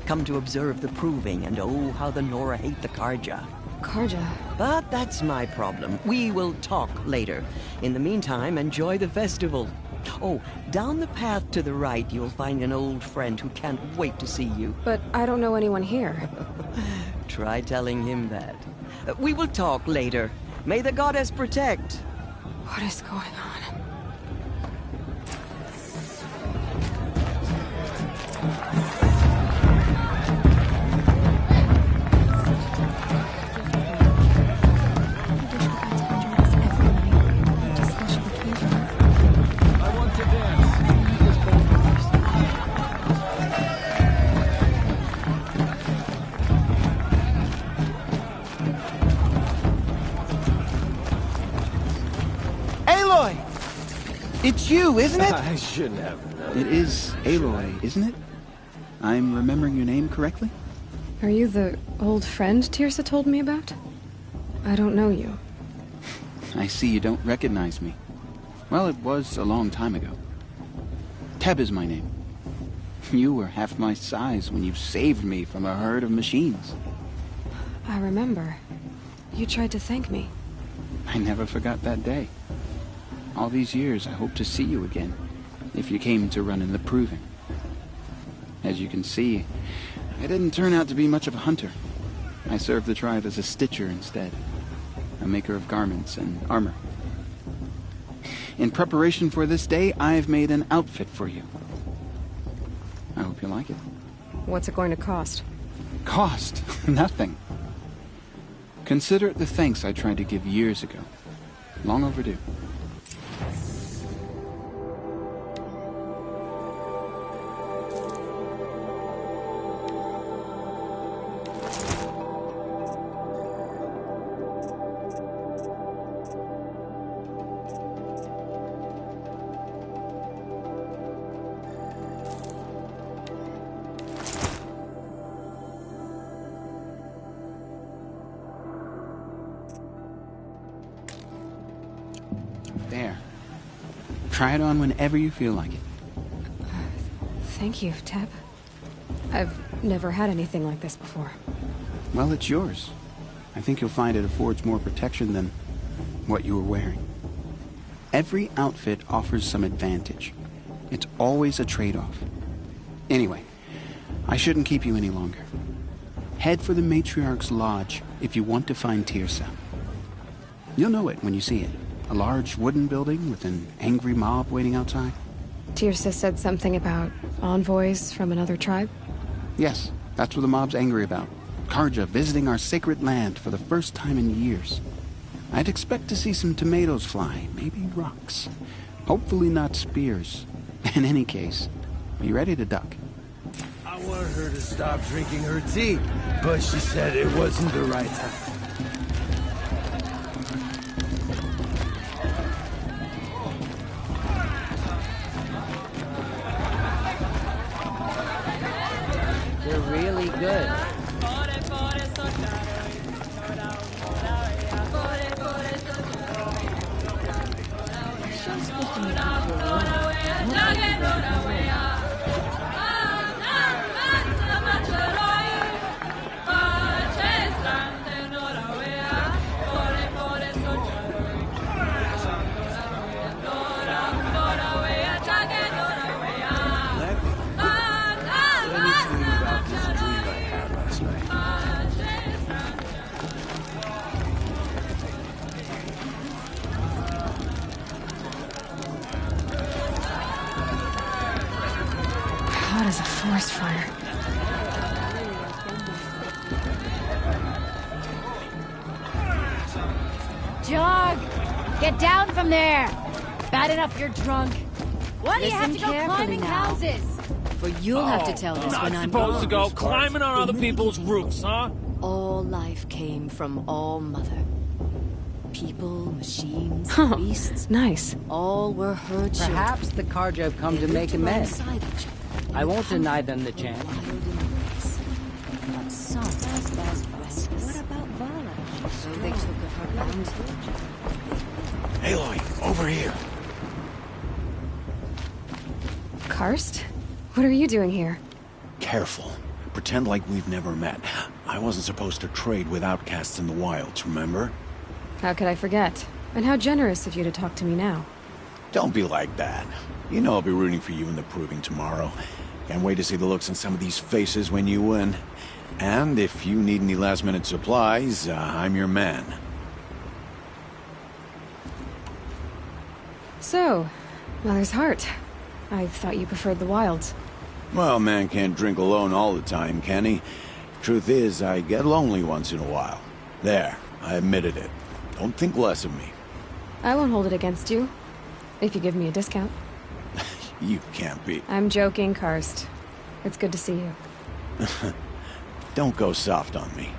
Come to observe the proving, and oh, how the Nora hate the Carja. Carja? But that's my problem. We will talk later. In the meantime, enjoy the festival. Oh, down the path to the right, you'll find an old friend who can't wait to see you. But I don't know anyone here. Try telling him that. We will talk later. May the goddess protect. What is going on? It's you, isn't it? I shouldn't have known. It is Aloy, isn't it? I'm remembering your name correctly? Are you the old friend Teersa told me about? I don't know you. I see you don't recognize me. Well, it was a long time ago. Teb is my name. You were half my size when you saved me from a herd of machines. I remember. You tried to thank me. I never forgot that day. All these years, I hope to see you again, if you came to run in the proving. As you can see, I didn't turn out to be much of a hunter. I served the tribe as a stitcher instead, a maker of garments and armor. In preparation for this day, I've made an outfit for you. I hope you like it. What's it going to cost? Cost? Nothing. Consider it the thanks I tried to give years ago. Long overdue. There. Try it on whenever you feel like it. Thank you, Teb. I've never had anything like this before. Well, it's yours. I think you'll find it affords more protection than what you were wearing. Every outfit offers some advantage. It's always a trade-off. Anyway, I shouldn't keep you any longer. Head for the Matriarch's Lodge if you want to find Teersa. You'll know it when you see it. A large wooden building with an angry mob waiting outside. Teersa said something about envoys from another tribe? Yes, that's what the mob's angry about. Carja visiting our sacred land for the first time in years. I'd expect to see some tomatoes fly, maybe rocks. Hopefully not spears. In any case, be ready to duck. I wanted her to stop drinking her tea, but she said it wasn't the right time. They're really good. Hot as a forest fire. jog! Get down from there! Bad enough you're drunk. Why do you have Listen to go carefully climbing now. houses? For you'll have to tell this when I'm supposed to gone. go climbing on other people's roofs, huh? All life came from All Mother. People, machines, beasts. Nice. All were her children. Perhaps the Carja have come to make amends. I won't deny them the chance. But some as restless. What about Vala? So they took of her bounty. Aloy, over here. Karst? What are you doing here? Careful. Pretend like we've never met. I wasn't supposed to trade with outcasts in the wilds, remember? How could I forget? And how generous of you to talk to me now. Don't be like that. You know I'll be rooting for you in the proving tomorrow. Can't wait to see the looks on some of these faces when you win. And if you need any last-minute supplies, I'm your man. So, Mother's Heart. I thought you preferred the wilds. Well, man can't drink alone all the time, can he? Truth is, I get lonely once in a while. There, I admitted it. Don't think less of me. I won't hold it against you. If you give me a discount. You can't be. I'm joking, Karst. It's good to see you. Don't go soft on me.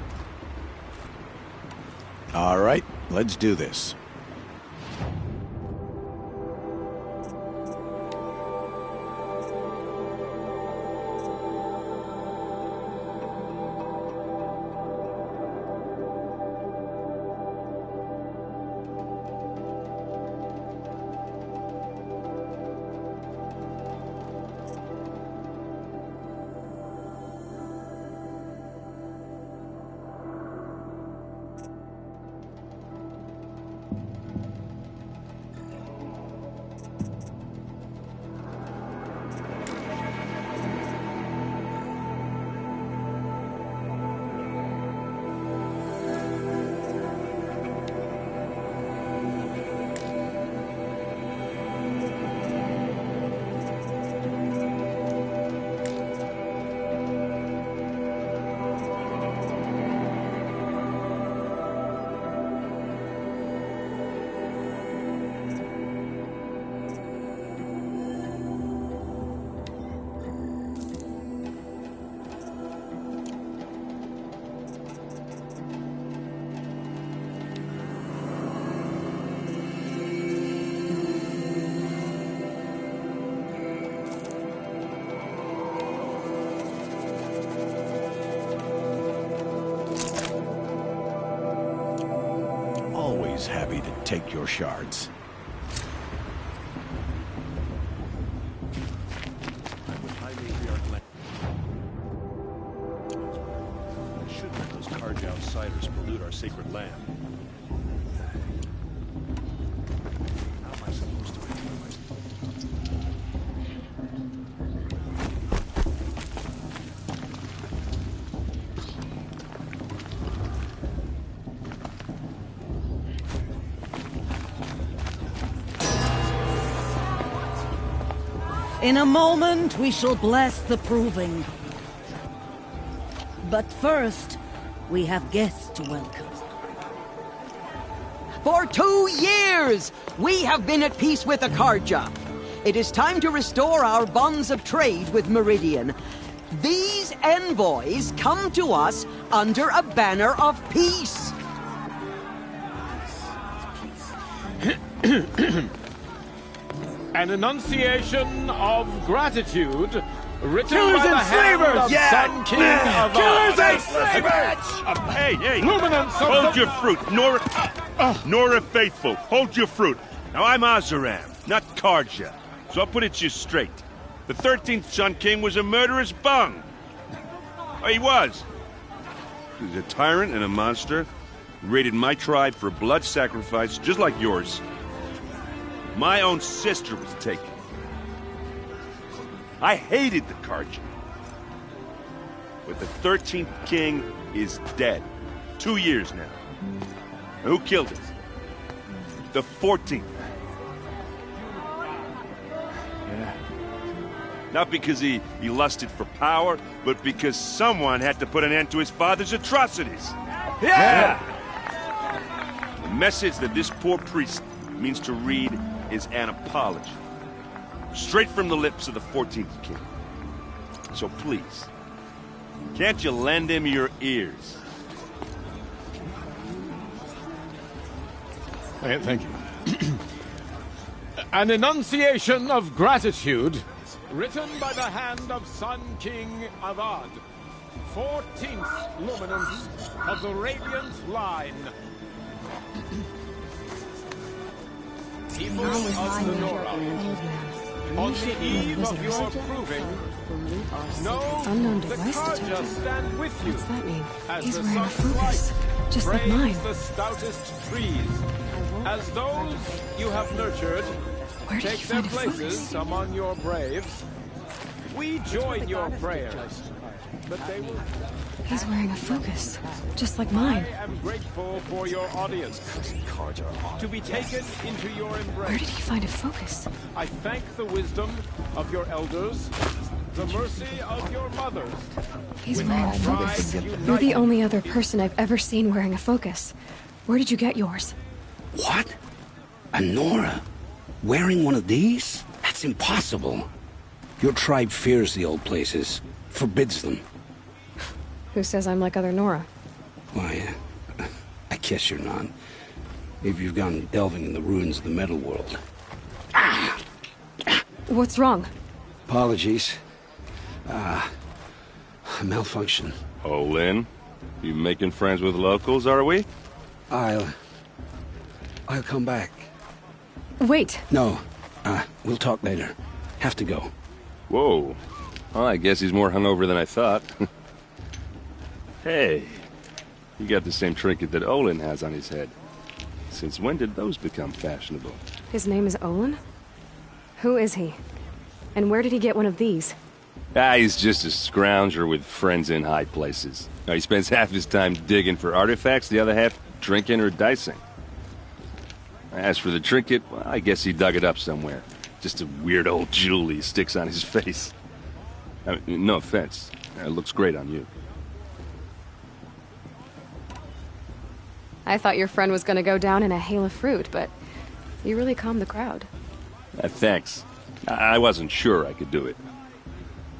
All right, let's do this. Happy to take your shards. I shouldn't let those Carja outsiders pollute our sacred land. How am I supposed to enjoy myself? In a moment, we shall bless the proving. But first, we have guests to welcome. For 2 years, we have been at peace with the Carja. It is time to restore our bonds of trade with Meridian. These envoys come to us under a banner of peace. An enunciation of gratitude written Killers by the and hand slavers! of Yeah! Sun King Yeah! of Killers Ar- and slavers! Hey! Luminance of Hold the- your fruit, Nora Faithful. Hold your fruit. Now, I'm Oseram, not Carja, so I'll put it to you straight. The 13th Sun King was a murderous bung. Oh, he was. He was a tyrant and a monster. He raided my tribe for blood sacrifice, just like yours. My own sister was taken. I hated the Carja. But the 13th king is dead. 2 years now. And who killed him? The 14th. Yeah. Not because he lusted for power, but because someone had to put an end to his father's atrocities. Yeah! The message that this poor priest means to read is an apology. Straight from the lips of the 14th king. So please, can't you lend him your ears? Thank you. An enunciation of gratitude, written by the hand of Sun King Avad, 14th luminance of the Radiant Line. People of the Nora, on the eve of your proving, know the Karja stand with you. What's that mean? As He's the wearing a sun's focus, light just like frames mine. the stoutest trees. As those you have nurtured Where did take you their find a places focus? among your braves, we join your prayers that they will... He's wearing a focus, just like mine. I am grateful for your audience. To be taken into your embrace. Where did he find a focus? I thank the wisdom of your elders, the mercy of your mothers. He's With wearing our a focus. pride You're the united, only other person I've ever seen wearing a focus. Where did you get yours? What? A Nora? Wearing one of these? That's impossible. Your tribe fears the old places, forbids them. Who says I'm like other Nora? Why, I guess you're not. Maybe you've gone delving in the ruins of the metal world. What's wrong? Apologies. A malfunction. Oh, Lynn, you making friends with locals, are we? I'll come back. Wait. No, we'll talk later. Have to go. Whoa. Well, I guess he's more hungover than I thought. Hey, you got the same trinket that Olin has on his head. Since when did those become fashionable? His name is Olin? Who is he? And where did he get one of these? He's just a scrounger with friends in high places. He spends half his time digging for artifacts, the other half drinking or dicing. As for the trinket, well, I guess he dug it up somewhere. Just a weird old jewel he sticks on his face. I mean, no offense. It looks great on you. I thought your friend was gonna go down in a hail of fruit, but you really calmed the crowd. Thanks. I wasn't sure I could do it.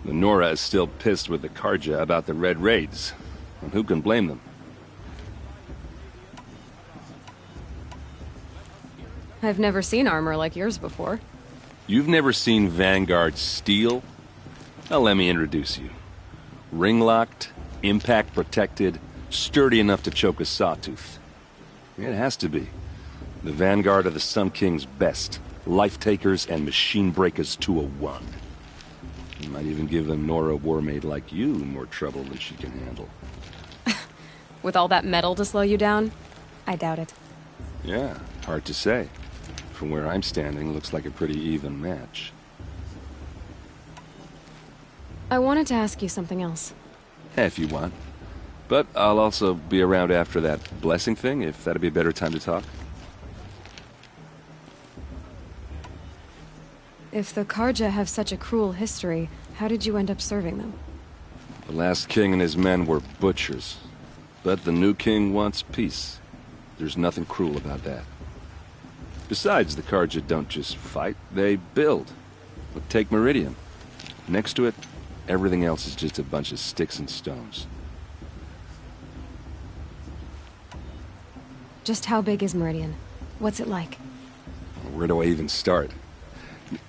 The Nora is still pissed with the Karja about the Red Raids. And who can blame them? I've never seen armor like yours before. You've never seen Vanguard steel? Well, let me introduce you. Ring-locked, impact-protected, sturdy enough to choke a sawtooth. It has to be. The Vanguard of the Sun King's best. Life-takers and machine breakers to a one. You might even give a Nora warmaid like you more trouble than she can handle. With all that metal to slow you down? I doubt it. Yeah, hard to say. From where I'm standing, looks like a pretty even match. I wanted to ask you something else. If you want. But I'll also be around after that blessing thing, if that'd be a better time to talk. If the Karja have such a cruel history, how did you end up serving them? The last king and his men were butchers. But the new king wants peace. There's nothing cruel about that. Besides, the Karja don't just fight, they build. But take Meridian. Next to it, everything else is just a bunch of sticks and stones. Just how big is Meridian? What's it like? Where do I even start?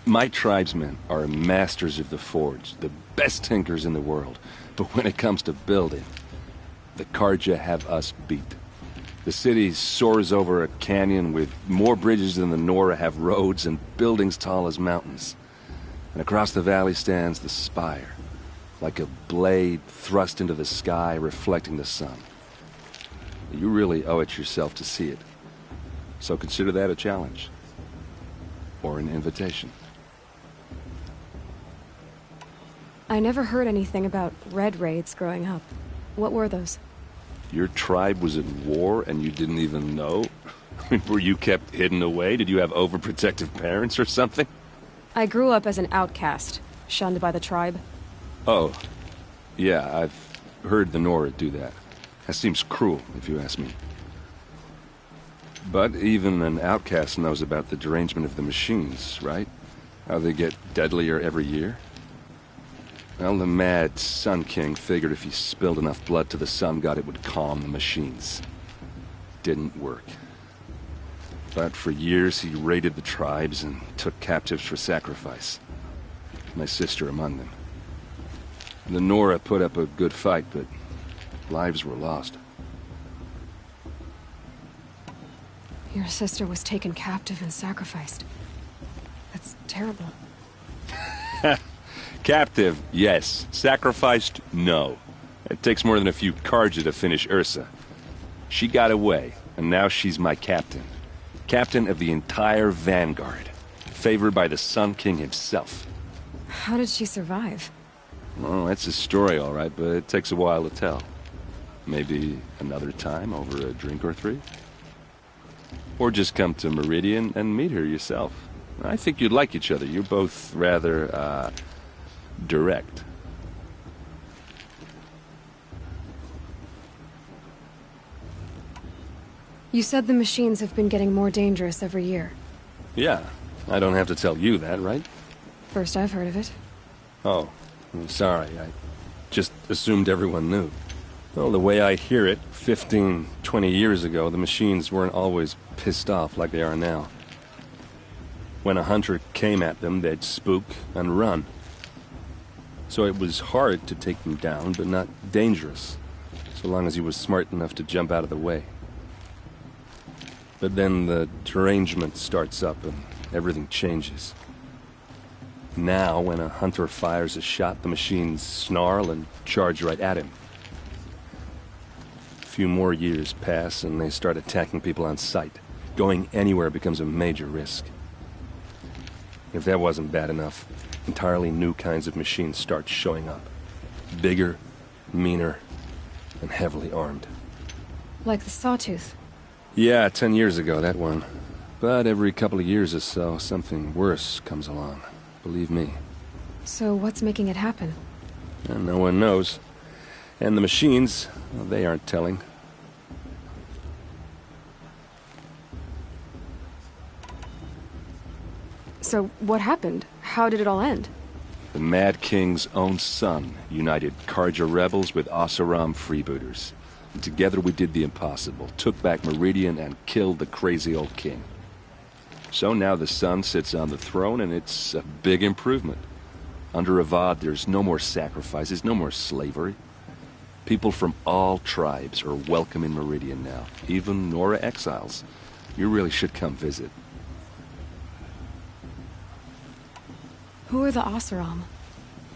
My tribesmen are masters of the forge, the best tinkers in the world. But when it comes to building, the Karja have us beat. The city soars over a canyon with more bridges than the Nora have roads and buildings tall as mountains. And across the valley stands the spire, like a blade thrust into the sky reflecting the sun. You really owe it yourself to see it. So consider that a challenge. Or an invitation. I never heard anything about Red Raids growing up. What were those? Your tribe was at war and you didn't even know? I mean, were you kept hidden away? Did you have overprotective parents or something? I grew up as an outcast, shunned by the tribe. Oh, yeah, I've heard the Nora do that. That seems cruel, if you ask me. But even an outcast knows about the derangement of the machines, right? How they get deadlier every year? Well, the mad Sun King figured if he spilled enough blood to the Sun God, it would calm the machines. Didn't work. But for years, he raided the tribes and took captives for sacrifice. My sister among them. The Nora put up a good fight, but lives were lost. Your sister was taken captive and sacrificed. That's terrible. Captive, yes. Sacrificed, no. It takes more than a few Carja to finish Ursa. She got away, and now she's my captain. Captain of the entire Vanguard. Favored by the Sun King himself. How did she survive? Well, that's a story, all right, but it takes a while to tell. Maybe another time over a drink or three? Or just come to Meridian and meet her yourself. I think you'd like each other. You're both rather, direct. You said the machines have been getting more dangerous every year. Yeah, I don't have to tell you that, right? First I've heard of it. Oh, I'm sorry. I just assumed everyone knew. Well, the way I hear it, 15, 20 years ago, the machines weren't always pissed off like they are now. When a hunter came at them, they'd spook and run. So it was hard to take them down, but not dangerous, so long as he was smart enough to jump out of the way. But then the derangement starts up and everything changes. Now, when a hunter fires a shot, the machines snarl and charge right at him. A few more years pass and they start attacking people on sight. Going anywhere becomes a major risk. If that wasn't bad enough, entirely new kinds of machines start showing up. Bigger, meaner, and heavily armed. Like the Sawtooth. Yeah, 10 years ago, that one. But every couple of years or so, something worse comes along. Believe me. So what's making it happen? And no one knows. And the machines, well, they aren't telling. So what happened? How did it all end? The Mad King's own son united Carja rebels with Oseram freebooters. And together we did the impossible, took back Meridian and killed the crazy old king. So now the son sits on the throne and it's a big improvement. Under Avad there's no more sacrifices, no more slavery. People from all tribes are welcome in Meridian now, even Nora exiles. You really should come visit. Who are the Oseram?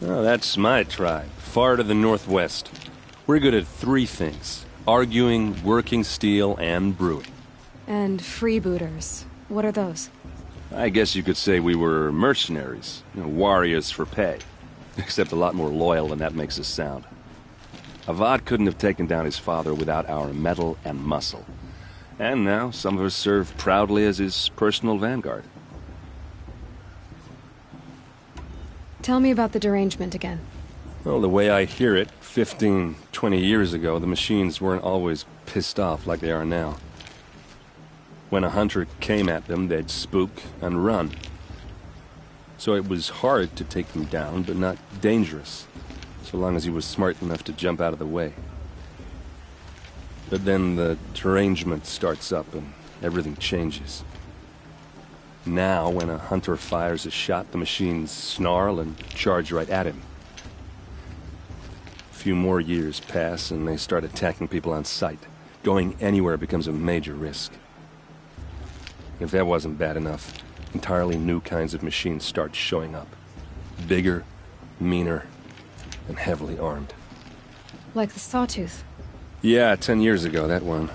Oh, that's my tribe, far to the northwest. We're good at three things. Arguing, working steel, and brewing. And freebooters. What are those? I guess you could say we were mercenaries. Warriors for pay. Except a lot more loyal than that makes us sound. Avad couldn't have taken down his father without our metal and muscle. And now some of us serve proudly as his personal vanguard. Tell me about the derangement again. Well, the way I hear it, 15, 20 years ago, the machines weren't always pissed off like they are now. When a hunter came at them, they'd spook and run. So it was hard to take them down, but not dangerous, so long as he was smart enough to jump out of the way. But then the derangement starts up and everything changes. Now, when a hunter fires a shot, the machines snarl and charge right at him. A few more years pass and they start attacking people on sight. Going anywhere becomes a major risk. If that wasn't bad enough, entirely new kinds of machines start showing up. Bigger, meaner, and heavily armed. Like the Sawtooth? Yeah, 10 years ago, that one.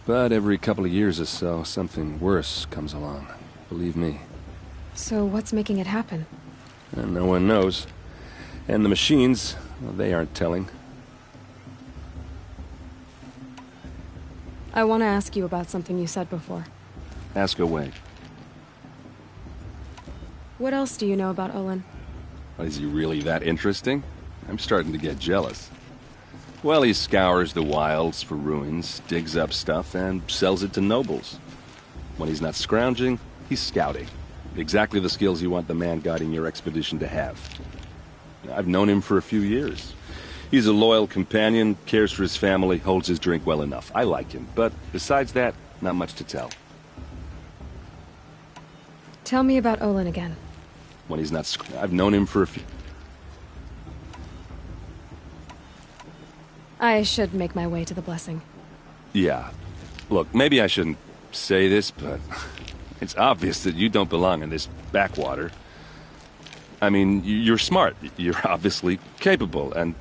But every couple of years or so, something worse comes along. Believe me. So what's making it happen? And no one knows. And the machines, well, they aren't telling. I want to ask you about something you said before. Ask away. What else do you know about Olin? Is he really that interesting? I'm starting to get jealous. Well, he scours the wilds for ruins, digs up stuff, and sells it to nobles. When he's not scrounging, he's scouting. Exactly the skills you want the man guiding your expedition to have. I've known him for a few years. He's a loyal companion, cares for his family, holds his drink well enough. I like him, but besides that, not much to tell. Tell me about Olin again. When he's not I've known him for a few... I should make my way to the blessing. Yeah. Look, maybe I shouldn't say this, but it's obvious that you don't belong in this backwater. I mean, you're smart. You're obviously capable, and...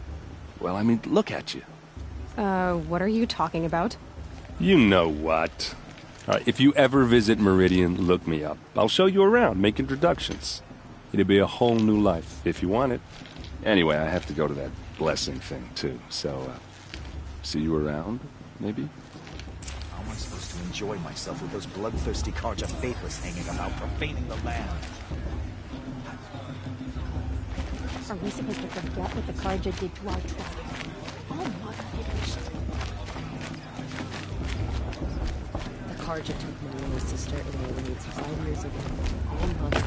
well, I mean, look at you. What are you talking about? You know what. All right, if you ever visit Meridian, look me up. I'll show you around, make introductions. It'll be a whole new life, if you want it. Anyway, I have to go to that blessing thing, too. So, see you around, maybe? How am I supposed to enjoy myself with those bloodthirsty Carja faithless hanging about, profaning the land? Are we supposed to forget what the Carja did to our tribe? Oh, Mother. The Carja took my little sister and they released 5 years ago. Oh, Mother.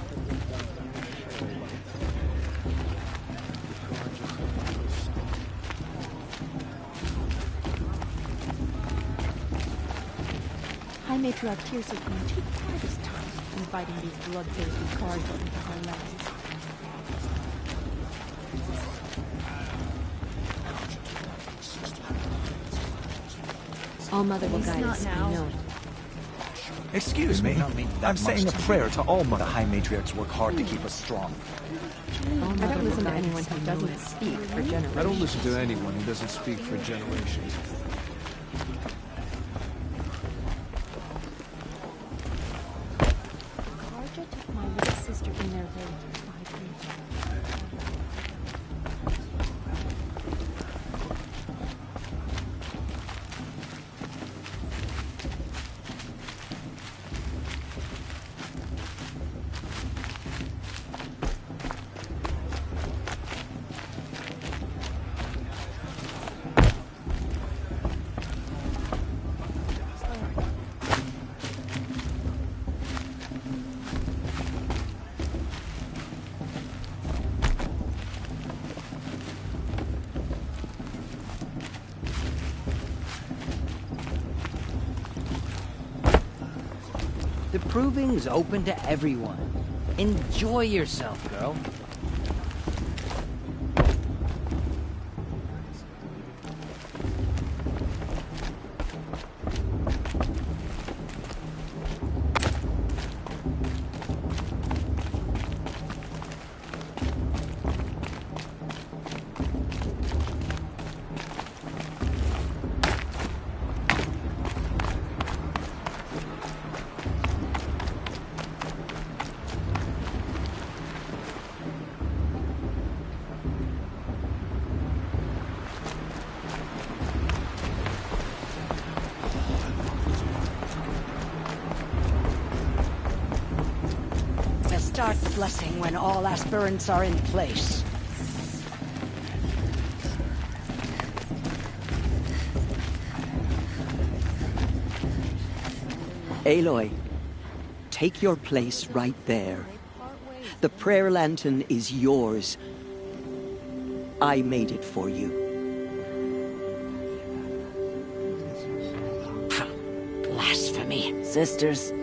High Matriarch Tears has been taking part of his time inviting these bloodthirsty Carja into our lands. All Mother will guide us, I know. Excuse me, I'm saying a prayer to all Mother. High Matriarchs work hard to keep us strong. I don't listen to anyone who doesn't speak for generations. I don't listen to anyone who doesn't speak for generations. Carja took my little sister in their village 5 years ago. The proving's open to everyone. Enjoy yourself, girl. Start the blessing when all aspirants are in place. Aloy, take your place right there. The prayer lantern is yours. I made it for you. Blasphemy. Sisters.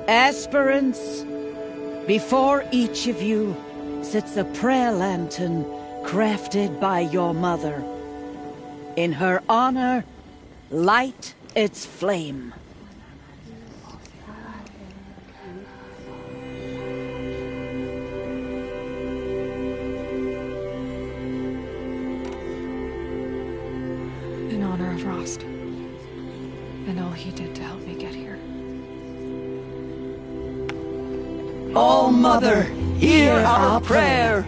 Aspirants, before each of you sits a prayer lantern crafted by your mother. In her honor, light its flame. In honor of Rost. And all he did to help me get here. Oh, Mother, hear our prayer.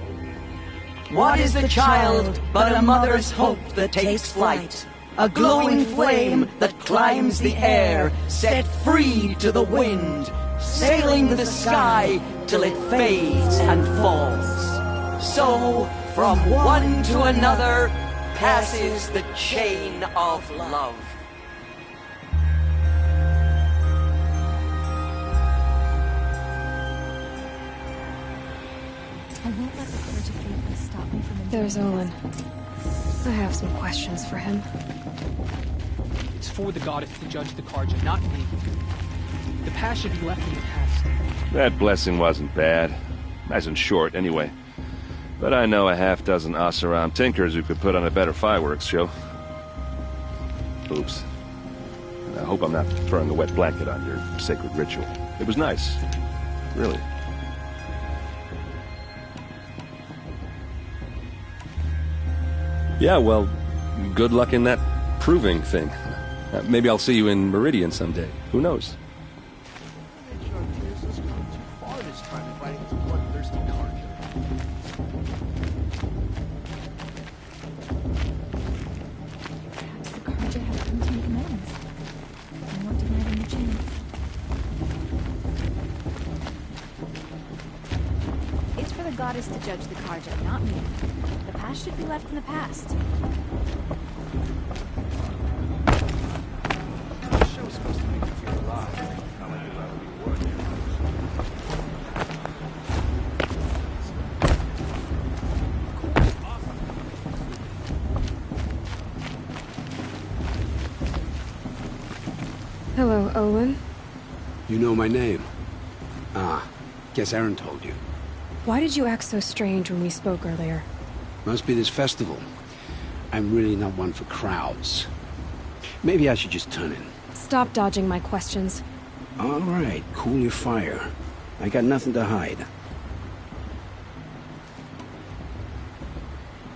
What is the child but a mother's hope that takes flight? A glowing flame that climbs the air, set free to the wind, sailing the sky till it fades and falls. So, from one to another, passes the chain of love. I won't let the Carja faithful stop me from enjoying There's the Olin. festival. I have some questions for him. It's for the goddess to judge the Carja, not me. The past should be left in the past. That blessing wasn't bad. Nice and short, anyway. But I know a half-dozen Oseram tinkers who could put on a better fireworks show. Oops. I hope I'm not throwing a wet blanket on your sacred ritual. It was nice. Really. Yeah, well, good luck in that proving thing. Maybe I'll see you in Meridian someday. Who knows? Perhaps the Carja have come to make amends. I won't deny them the chance. It's for the goddess to judge the Carja, not me. The past should be left in the past. The show's supposed to make you feel alive. Not like you'd rather be working. Hello, Olin. You know my name? Ah, guess Aaron told you. Why did you act so strange when we spoke earlier? Must be this festival. I'm really not one for crowds. Maybe I should just turn in. Stop dodging my questions. All right, cool your fire. I got nothing to hide.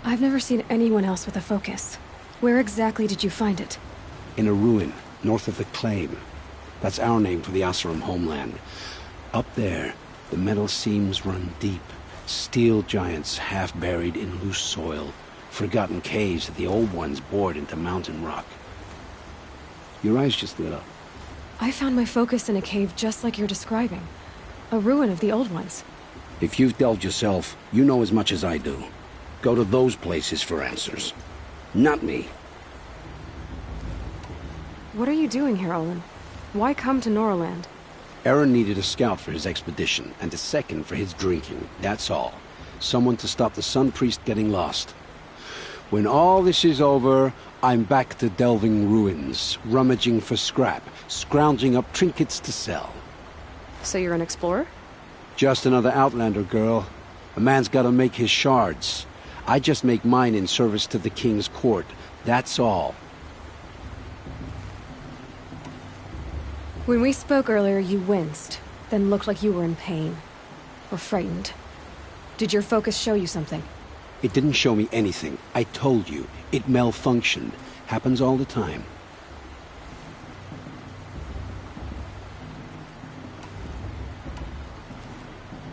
I've never seen anyone else with a focus. Where exactly did you find it? In a ruin, north of the Claim. That's our name for the Oseram homeland. Up there, the metal seams run deep. Steel giants half buried in loose soil. Forgotten caves that the old ones bored into mountain rock. Your eyes just lit up. I found my focus in a cave just like you're describing. A ruin of the old ones. If you've delved yourself, you know as much as I do. Go to those places for answers. Not me. What are you doing here, Olin? Why come to Norland? Aaron needed a scout for his expedition, and a second for his drinking. That's all. Someone to stop the Sun Priest getting lost. When all this is over, I'm back to delving ruins, rummaging for scrap, scrounging up trinkets to sell. So you're an explorer? Just another Outlander, girl. A man's gotta make his shards. I just make mine in service to the King's court. That's all. When we spoke earlier, you winced, then looked like you were in pain. Or frightened. Did your focus show you something? It didn't show me anything. I told you. It malfunctioned. Happens all the time.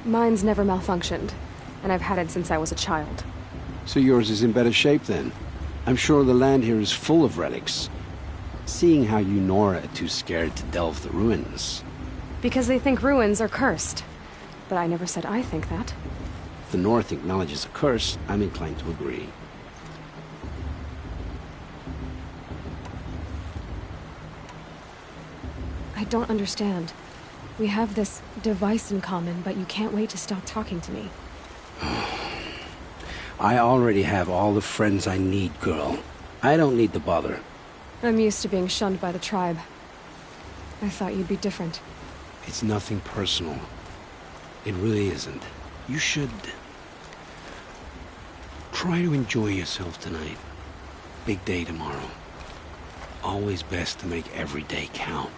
Mine's never malfunctioned, and I've had it since I was a child. So yours is in better shape then. I'm sure the land here is full of relics. Seeing how you Nora are too scared to delve the ruins. Because they think ruins are cursed. But I never said I think that. If the North acknowledges a curse, I'm inclined to agree. I don't understand. We have this device in common, but you can't wait to stop talking to me. I already have all the friends I need, girl. I don't need the bother. I'm used to being shunned by the tribe. I thought you'd be different. It's nothing personal. It really isn't. You should... try to enjoy yourself tonight. Big day tomorrow. Always best to make every day count.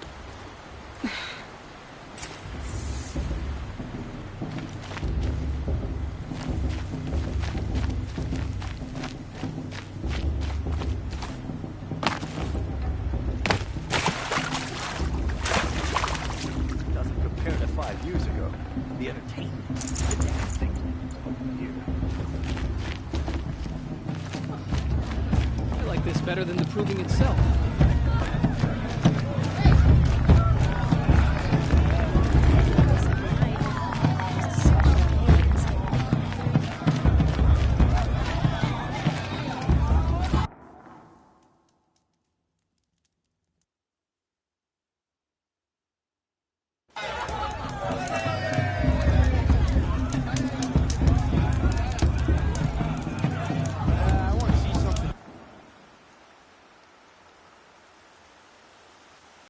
Doesn't compare to 5 years ago. The entertainment, the dancing. I like this better than the proving itself.